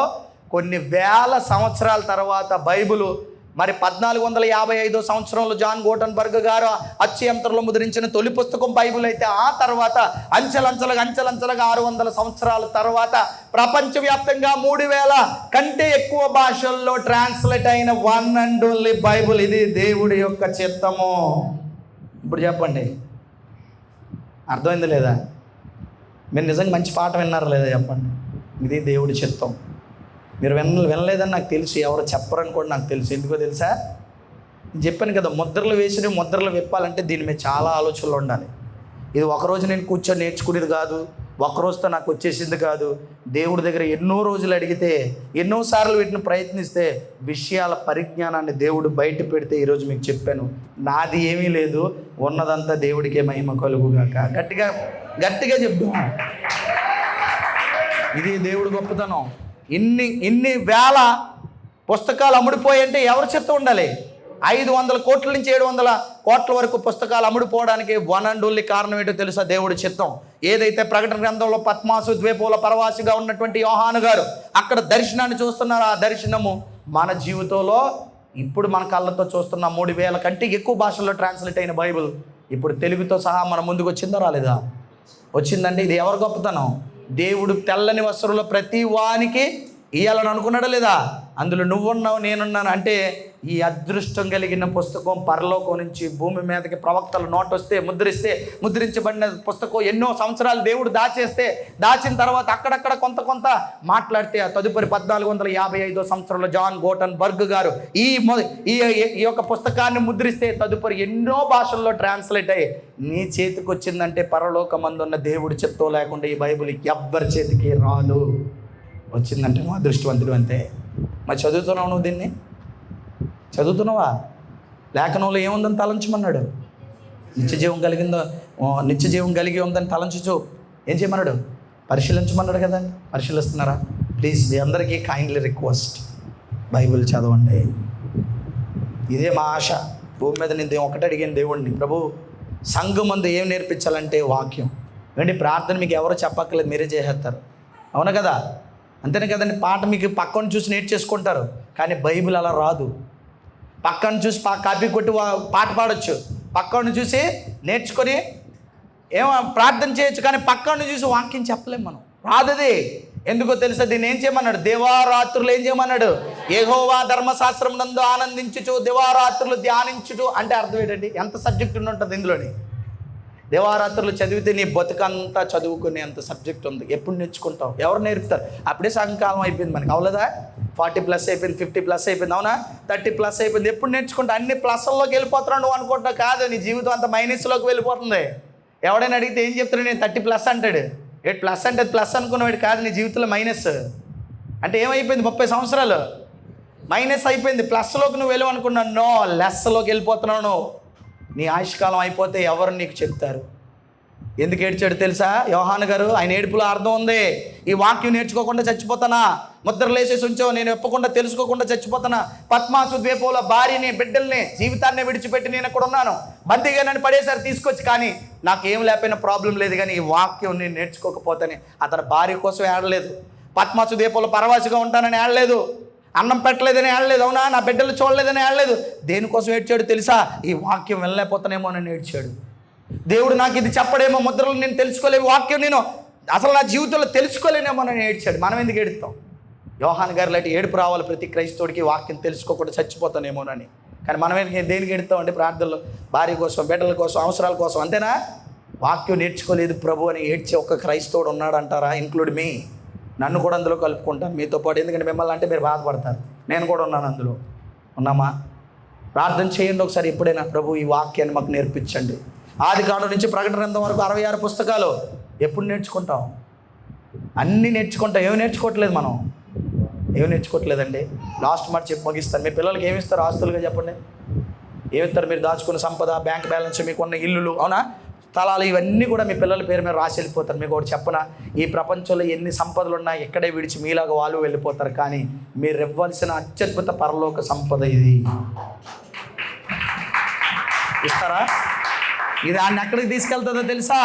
కొన్ని వేల సంవత్సరాల తర్వాత బైబిలు మరి 1455 సంవత్సరంలో జాన్ గోటన్బర్గ్ గారు అచ్చయంత్రంలో ముద్రించిన తొలి పుస్తకం బైబిల్ అయితే, ఆ తర్వాత అంచెలంచెలుగా 600 సంవత్సరాల తర్వాత ప్రపంచవ్యాప్తంగా 3000 కంటే ఎక్కువ భాషల్లో ట్రాన్స్లేట్ అయిన వన్ అండ్ ఓన్లీ బైబిల్. ఇది దేవుడి యొక్క చిత్తము. ఇప్పుడు చెప్పండి, అర్థమైంది లేదా? మీరు నిజంగా మంచి పాట విన్నారా లేదా చెప్పండి. ఇది దేవుడి చిత్తం. మీరు వినలేదని నాకు తెలుసు, ఎవరు చెప్పరని కూడా నాకు తెలుసు. ఎందుకో తెలుసా? చెప్పాను కదా, ముద్రలు వేసి ముద్రలు విప్పాలంటే దీని మీద చాలా ఆలోచనలు ఉండాలి. ఇది ఒకరోజు నేను కూర్చొని నేర్చుకునేది కాదు, ఒక్కరోజుతో నాకు వచ్చేసింది కాదు. దేవుడి దగ్గర ఎన్నో రోజులు అడిగితే, ఎన్నోసార్లు వీటిని ప్రయత్నిస్తే విషయాల పరిజ్ఞానాన్ని దేవుడు బయట పెడితే ఈరోజు మీకు చెప్పాను. నాది ఏమీ లేదు, ఉన్నదంతా దేవుడికే మహిమ కలుగుగాక. గట్టిగా గట్టిగా చెప్తాం. ఇది దేవుడి గొప్పతనం. ఇన్ని వేల పుస్తకాలు అమ్ముడిపోయంటే ఎవరి చిత్తం ఉండాలి? 500 కోట్ల నుంచి 700 కోట్ల వరకు పుస్తకాలు అమ్ముడిపోవడానికి వన్ అండ్ ఓన్లీ కారణం ఏంటో తెలుసా? దేవుడి చిత్తం. ఏదైతే ప్రకటన గ్రంథంలో పద్మాసు ద్వీపంలో పరవాసిగా ఉన్నటువంటి యోహాను గారు అక్కడ దర్శనాన్ని చూస్తున్నారు. ఆ దర్శనము మన జీవితంలో ఇప్పుడు మన కళ్ళతో చూస్తున్న 3000 కంటే ఎక్కువ భాషల్లో ట్రాన్స్లేట్ అయిన బైబిల్ ఇప్పుడు తెలుగుతో సహా మన ముందుకు వచ్చిందా రాలేదా? వచ్చిందంటే ఇది ఎవరి గొప్పతనం? దేవుడు తెల్లని వస్త్రంలో ప్రతి వానికి ఇయ్యాలని అనుకున్నాడా లేదా? అందులో నువ్వున్నావు, నేనున్నాను. అంటే ఈ అదృష్టం కలిగిన పుస్తకం పరలోకం నుంచి భూమి మీదకి ప్రవక్తలు నోటొస్తే ముద్రించబడిన పుస్తకం ఎన్నో సంవత్సరాలు దేవుడు దాచిన తర్వాత అక్కడక్కడ కొంత మాట్లాడితే ఆ తదుపరి 1455 సంవత్సరంలో జాన్ గోటన్బర్గ్ గారు ఈ యొక్క పుస్తకాన్ని ముద్రిస్తే తదుపరి ఎన్నో భాషల్లో ట్రాన్స్లేట్ అయ్యి నీ చేతికి వచ్చిందంటే పరలోకమందున్న దేవుడి చిత్తం లేకుండా ఈ బైబిల్ ఎవ్వరి చేతికి రాదు. వచ్చిందంటే నువ్వు అదృష్టవంతుడు అంతే. మరి చదువుతున్నావు, నువ్వు దీన్ని చదువుతున్నావా? లేఖనంలో ఏముందని తలంచమన్నాడు? నిత్యజీవం కలిగి ఉందని తలంచు. ఏం చేయమన్నాడు? పరిశీలించమన్నాడు కదండి. పరిశీలిస్తున్నారా? ప్లీజ్ మీ అందరికీ కైండ్లీ రిక్వెస్ట్, బైబిల్ చదవండి. ఇదే మా ఆశ. భూమి మీద నేను ఒకటి అడిగాను దేవుడిని, ప్రభు సంఘం ముందు ఏం నేర్పించాలంటే వాక్యం. ఏంటి ప్రార్థన మీకు ఎవరో చెప్పక్కర్లేదు, మీరే చేసేస్తారు. అవునా కదా? అంతేనే కదండి. పాట మీకు పక్కన చూసి నేర్చేసుకుంటారు, కానీ బైబిల్ అలా రాదు. పక్కన చూసి కాపీ కొట్టి పాట పాడొచ్చు, పక్కన చూసి నేర్చుకొని ప్రార్థన చేయొచ్చు, కానీ పక్కన చూసి వాక్యం చెప్పలేము మనం. రాదది. ఎందుకో తెలుసా? దీన్ని ఏం చేయమన్నాడు? దివారాత్రులు ఏం చేయమన్నాడు? యెహోవా ధర్మశాస్త్రం నందు ఆనందించుచు దివారాత్రులు ధ్యానించుచు. అంటే అర్థం ఏంటండి? ఎంత సబ్జెక్ట్ ఉంటుంది ఇందులోని. దివారాత్రులు చదివితే నీ బతుకంతా చదువుకునే అంత సబ్జెక్ట్ ఉంది. ఎప్పుడు నేర్చుకుంటావు? ఎవరు నేర్పుతారు? అప్పుడే సాయంకాలం అయిపోయింది మనకి, అవలేదా? 40+ అయిపోయింది, 50+ అయిపోయింది, అవునా? 30+ అయిపోయింది. ఎప్పుడు నేర్చుకుంటా అన్ని ప్లస్ల్లోకి వెళ్ళిపోతున్నావు నువ్వు అనుకుంటా కాదు, నీ జీవితం అంతా మైనస్లోకి వెళ్ళిపోతుంది. ఎవడైనా అడిగితే ఏం చెప్తాడు? నేను 30+ అంటాడు. ప్లస్ అంటే ప్లస్ అనుకున్నవాడు కాదు, నీ జీవితంలో మైనస్ అంటే ఏమైపోయింది? 30 సంవత్సరాలు మైనస్ అయిపోయింది. ప్లస్లోకి నువ్వు వెళ్ళవు అనుకున్నాను, నో, లెస్లోకి వెళ్ళిపోతున్నావు నువ్వు. నీ ఆయుష్కాలం అయిపోతే ఎవరు నీకు చెప్తారు? ఎందుకు ఏడ్చాడు తెలుసా యోహాను గారు? ఆయన ఏడుపులో అర్థం ఉంది. ఈ వాక్యం నేర్చుకోకుండా చచ్చిపోతానా, ముద్రలేసేసి ఉంచో, నేను ఎప్పకుండా తెలుసుకోకుండా చచ్చిపోతానా, పద్మాసు ద్వీపంలో భార్యని బిడ్డల్ని జీవితాన్ని విడిచిపెట్టి నేను ఇక్కడ ఉన్నాను, బందీగా నన్ను పడేసారి తీసుకొచ్చి, కానీ నాకేం లేకపోయినా ప్రాబ్లం లేదు, కానీ ఈ వాక్యం నేను నేర్చుకోకపోతేనే. అతని భార్య కోసం ఏడలేదు, పద్మాసు ద్వీపంలో పరవాసిగా ఉంటానని ఏడలేదు, అన్నం పెట్టలేదని ఏడలేదు, అవునా? నా బిడ్డలు చూడలేదని ఏడలేదు. దేనికోసం ఏడ్చాడు తెలుసా? ఈ వాక్యం వెళ్ళలేకపోతానేమో అని ఏడ్చాడు. దేవుడు నాకు ఇది చెప్పడేమో, ముద్రలు నేను తెలుసుకోలేము, వాక్యం నేను అసలు నా జీవితంలో తెలుసుకోలేనేమో అని ఏడ్చాడు. మనం ఎందుకు ఏడుస్తాం? యోహాను గారు లాంటి ఏడుపు రావాలి ప్రతి క్రైస్తవుడికి, వాక్యం తెలుసుకోకుండా చచ్చిపోతానేమోనని. కానీ మనం దేనికి ఏడుస్తాం అంటే ప్రార్థనలో భార్య కోసం, బిడ్డల కోసం, అవసరాల కోసం, అంతేనా? వాక్యం నేర్చుకోలేదు ప్రభు అని ఏడ్చే ఒక క్రైస్తవుడు ఉన్నాడు అంటారా? ఇంక్లూడ్ మీ. నన్ను కూడా అందులో కలుపుకుంటాను మీతో పాటు, ఎందుకంటే మిమ్మల్ని అంటే మీరు బాధపడతారు, నేను కూడా ఉన్నాను అందులో. ఉన్నామా? ప్రార్థన చేయండి ఒకసారి ఎప్పుడైనా, ప్రభు ఈ వాక్యాన్ని మాకు నేర్పించండి. ఆదికాండం నుంచి ప్రకటన గ్రంథం వరకు 66 పుస్తకాలు ఎప్పుడు నేర్చుకుంటాం? అన్నీ నేర్చుకుంటాం. ఏమి నేర్చుకోవట్లేదు మనం? ఏమి నేర్చుకోవట్లేదండి. లాస్ట్ మాట చెప్పి ముగిస్తాను. మీ పిల్లలకి ఏమి ఇస్తారు ఆస్తులుగా చెప్పండి? ఏమిస్తారు? మీరు దాచుకున్న సంపద, బ్యాంక్ బ్యాలెన్స్, మీకున్న ఇల్లులు, అవునా, స్థలాలు, ఇవన్నీ కూడా మీ పిల్లల పేరు మీద రాసి వెళ్ళిపోతారు. మీకు ఒకటి చెప్పనా, ఈ ప్రపంచంలో ఎన్ని సంపదలు ఉన్నా ఎక్కడే విడిచి మీలాగా వాళ్ళు వెళ్ళిపోతారు, కానీ మీరు ఇవ్వాల్సిన అత్యద్భుత పరలోక సంపద ఇది. ఇస్తారా? ఇది ఆయన ఎక్కడికి తీసుకెళ్తుందో తెలుసా?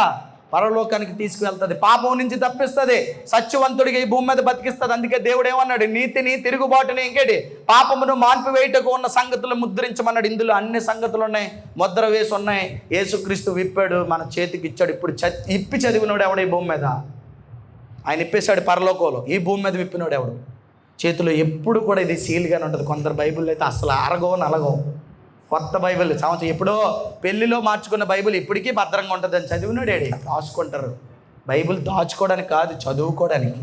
పరలోకానికి తీసుకువెళ్తుంది, పాపం నుంచి తప్పిస్తుంది, సత్యవంతుడిగా ఈ భూమి మీద బతికిస్తుంది. అందుకే దేవుడు ఏమన్నాడు? నీతిని, తిరుగుబాటుని, ఇంకేటి, పాపమును మాన్పివేయటకు ఉన్న సంగతులు ముద్రించమన్నాడు. ఇందులో అన్ని సంగతులు ఉన్నాయి, ముద్ర వేసి ఉన్నాయి. యేసుక్రీస్తు విప్పాడు, మన చేతికి ఇచ్చాడు. ఇప్పుడు ఇప్పి చదివినోడు ఎవడు ఈ భూమి మీద? ఆయన ఇప్పేశాడు పరలోకంలో. ఈ భూమి మీద విప్పినోడు ఎవడు? చేతిలో ఎప్పుడు కూడా ఇది సీల్గానే ఉంటుంది. కొందరు బైబిల్ అయితే అసలు అరగో నలగో. కొత్త బైబిల్ సంవత్సరం ఎప్పుడో పెళ్లిలో మార్చుకున్న బైబిల్ ఇప్పటికీ భద్రంగా ఉంటుంది. అని చదివినాడేడి రాసుకుంటారు. బైబిల్ దాచుకోవడానికి కాదు, చదువుకోవడానికి.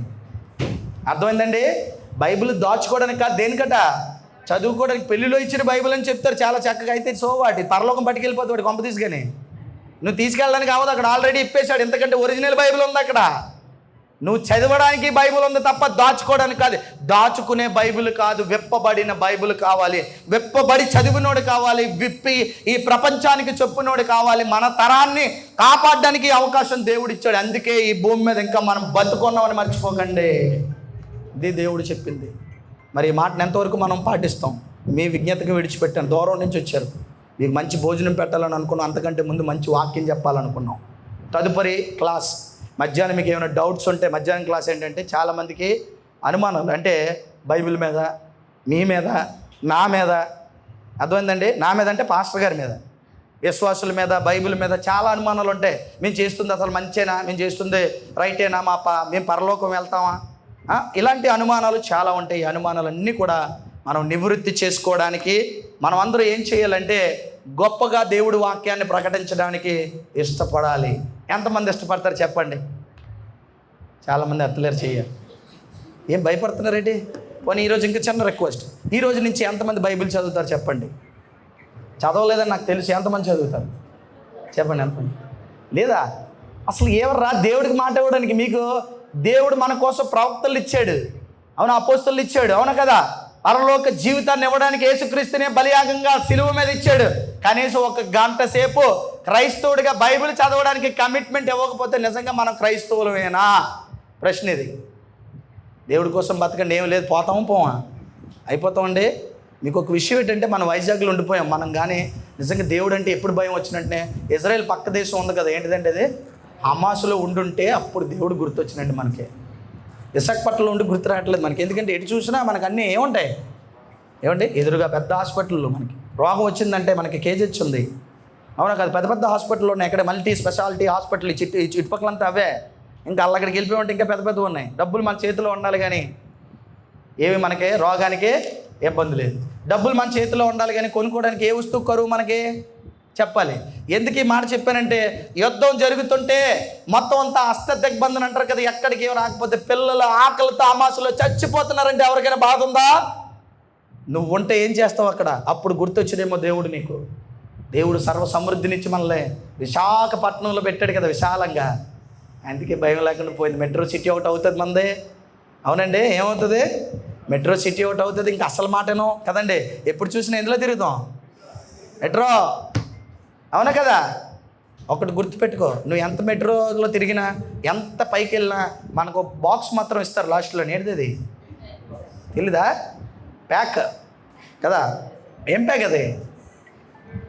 అర్థమైందండి? బైబిల్ దాచుకోవడానికి కాదు, దేనికట? చదువుకోవడానికి. పెళ్లిలో ఇచ్చిన బైబిల్ అని చెప్తారు చాలా చక్కగా. అయితే సో వాటి పరలోకం పట్టుకెళ్ళిపోతాడు వాడు, కొంప తీసుకొని. నువ్వు తీసుకెళ్ళడానికి కావద్దు, అక్కడ ఆల్రెడీ ఇప్పేశాడు. ఎందుకంటే ఒరిజినల్ బైబిల్ ఉంది అక్కడ. నువ్వు చదవడానికి బైబిల్ ఉంది తప్ప దాచుకోవడానికి కాదు. దాచుకునే బైబిల్ కాదు, విప్పబడిన బైబిల్ కావాలి. విప్పబడి చదివినోడు కావాలి, విప్పి ఈ ప్రపంచానికి చెప్పునోడు కావాలి. మన తరాన్ని కాపాడడానికి అవకాశం దేవుడు ఇచ్చాడు. అందుకే ఈ భూమి మీద ఇంకా మనం బతుకున్నామని మర్చిపోకండి. ఇది దేవుడు చెప్పింది. మరి ఈ మాటను ఎంతవరకు మనం పాటిస్తాం? మీ విజ్ఞతకు విడిచిపెట్టాను. దూరం నుంచి వచ్చారు, మీకు మంచి భోజనం పెట్టాలని అనుకున్నాం, అంతకంటే ముందు మంచి వాక్యం చెప్పాలనుకున్నాం. తదుపరి క్లాస్ మధ్యాహ్నం మీకు ఏమైనా డౌట్స్ ఉంటే, మధ్యాహ్నం క్లాస్ ఏంటంటే చాలామందికి అనుమానాలు, అంటే బైబిల్ మీద, మీ మీద, నా మీద. అర్థమైందండి? నా మీద అంటే పాస్టర్ గారి మీద, విశ్వాసుల మీద, బైబిల్ మీద చాలా అనుమానాలు ఉంటాయి. మేము చేస్తుంది అసలు మంచేనా, మేము చేస్తుంది రైటేనా, మేము పరలోకం వెళ్తామా, ఇలాంటి అనుమానాలు చాలా ఉంటాయి. ఈ అనుమానాలన్నీ కూడా మనం నివృత్తి చేసుకోవడానికి మనం అందరూ ఏం చేయాలంటే గొప్పగా దేవుడి వాక్యాన్ని ప్రకటించడానికి ఇష్టపడాలి. ఎంతమంది ఇష్టపడతారు చెప్పండి? చాలామంది ఎత్తలేరు చెయ్యాలి. ఏం భయపడుతున్నారేంటి? పోనీ ఈరోజు ఇంకా చిన్న రిక్వెస్ట్, ఈ రోజు నుంచి ఎంతమంది బైబిల్ చదువుతారు చెప్పండి? చదవలేదని నాకు తెలుసు, ఎంతమంది చదువుతారు చెప్పండి? ఎంతమంది? లేదా అసలు ఎవర్రా దేవుడికి మాట ఇవ్వడానికి? మీకు దేవుడు మన కోసం ప్రవక్తలు ఇచ్చాడు, అవునా, అపోస్తలు ఇచ్చాడు, అవునా కదా? పరలోక జీవితాన్ని ఇవ్వడానికి యేసుక్రీస్తునే బలియాగంగా సిలువ మీద ఇచ్చాడు. కనీసం 1 గంట సేపు క్రైస్తవుడిగా బైబిల్ చదవడానికి కమిట్మెంట్ ఇవ్వకపోతే నిజంగా మనం క్రైస్తవులమేనా? ప్రశ్న ఇది. దేవుడి కోసం బతకండి, ఏం లేదు, పోవా అయిపోతామండి. మీకు ఒక విషయం ఏంటంటే, మనం వైజాగ్లో ఉండిపోయాం. మనం కానీ నిజంగా దేవుడు అంటే ఎప్పుడు భయం వచ్చినట్టే, ఇజ్రాయెల్ పక్క దేశం ఉంది కదా, ఏంటిదంటే అది హమాసులో ఉండుంటే అప్పుడు దేవుడు గుర్తొచ్చినండి మనకి. విశాఖపట్నంలో ఉండి గుర్తు రావట్లేదు మనకి. ఎందుకంటే ఎటు చూసినా మనకు అన్నీ ఏముంటాయి? ఏమంటే ఎదురుగా పెద్ద హాస్పిటల్లో మనకి రోగం వచ్చిందంటే మనకి కేజెచ్ ఉంది, అవునా కదా? పెద్ద పెద్ద హాస్పిటల్ ఉన్నాయి, ఎక్కడ మల్టీ స్పెషాలిటీ హాస్పిటల్ చుట్టుపక్కలంతా అవే. ఇంకా అక్కడికి వెళ్ళిపోయి ఇంకా పెద్ద పెద్దవి ఉన్నాయి. డబ్బులు మన చేతిలో ఉండాలి, కానీ ఏమి మనకి రోగానికి ఇబ్బంది లేదు. డబ్బులు మన చేతిలో ఉండాలి, కానీ కొనుక్కోవడానికి ఏ వస్తువు కరువు మనకి? చెప్పాలి. ఎందుకు ఈ మాట చెప్పానంటే, యుద్ధం జరుగుతుంటే మొత్తం అంతా అష్టదిగ్బంధన అంటారు కదా, ఎక్కడికి రాకపోతే పిల్లలు ఆకలితో ఆమాసలో చచ్చిపోతున్నారంటే ఎవరికైనా బాధ ఉందా? నువ్వు ఉంటే ఏం చేస్తావు అక్కడ? అప్పుడు గుర్తొచ్చినేమో దేవుడు నీకు. దేవుడు సర్వ సమృద్ధినిచ్చి మనల్ని విశాఖపట్నంలో పెట్టాడు కదా విశాలంగా. అందుకే భయం లేకుండా పోయింది. మెట్రో సిటీ ఒకటి అవుతుంది మందే. అవునండి, ఏమవుతుంది? మెట్రో సిటీ ఒకటి అవుతుంది. ఇంకా అసలు మాటేనో కదండి, ఎప్పుడు చూసినా ఎందులో తిరుగుతాం? మెట్రో. అవునా కదా? ఒకటి గుర్తుపెట్టుకో, నువ్వు ఎంత మెట్రోలో తిరిగినా, ఎంత పైకి వెళ్ళినా మనకు బాక్స్ మాత్రం ఇస్తారు లాస్ట్లో. ఏంటిది తెలీదా? ప్యాక్ కదా. ఏం ప్యాక్ అది?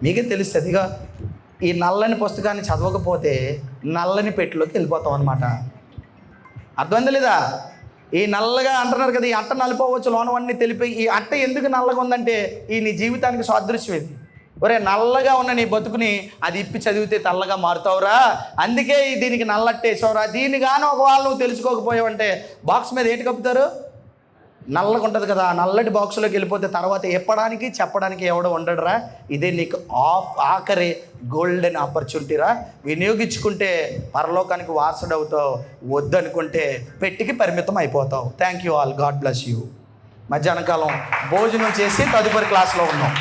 మీకే తెలుస్తుంది. ఇక ఈ నల్లని పుస్తకాన్ని చదవకపోతే నల్లని పెట్టిలోకి వెళ్ళిపోతాం అనమాట. అర్థమైందా లేదా? ఈ నల్లగా అంటున్నారు కదా, ఈ అట్ట నలిపోవచ్చు, లోనవన్నీ తెలిపి. ఈ అట్ట ఎందుకు నల్లగా ఉందంటే ఈ నీ జీవితానికి సాదృశ్యం ఇది. ఒరే, నల్లగా ఉన్న నీ బతుకుని అది ఇప్పి చదివితే తెల్లగా మారుతావురా. అందుకే దీనికి నల్లట్టేసావురా. దీన్ని కానీ ఒకవేళ నువ్వు తెలుసుకోకపోయావంటే బాక్స్ మీద ఏంటి కప్పుతారు? నల్లగా ఉంటుంది కదా. నల్లటి బాక్సులోకి వెళ్ళిపోతే తర్వాత ఎప్పడానికి చెప్పడానికి ఎవడో ఉండడురా. ఇదే నీకు ఆఖరి గోల్డెన్ ఆపర్చునిటీరా. వినియోగించుకుంటే పరలోకానికి వారసుడవుతావు, వద్దనుకుంటే పెట్టికి పరిమితం అయిపోతావు. Thank you all. God bless you. మధ్యాహ్నం కాలం భోజనం చేసి తదుపరి క్లాస్లో ఉన్నాం.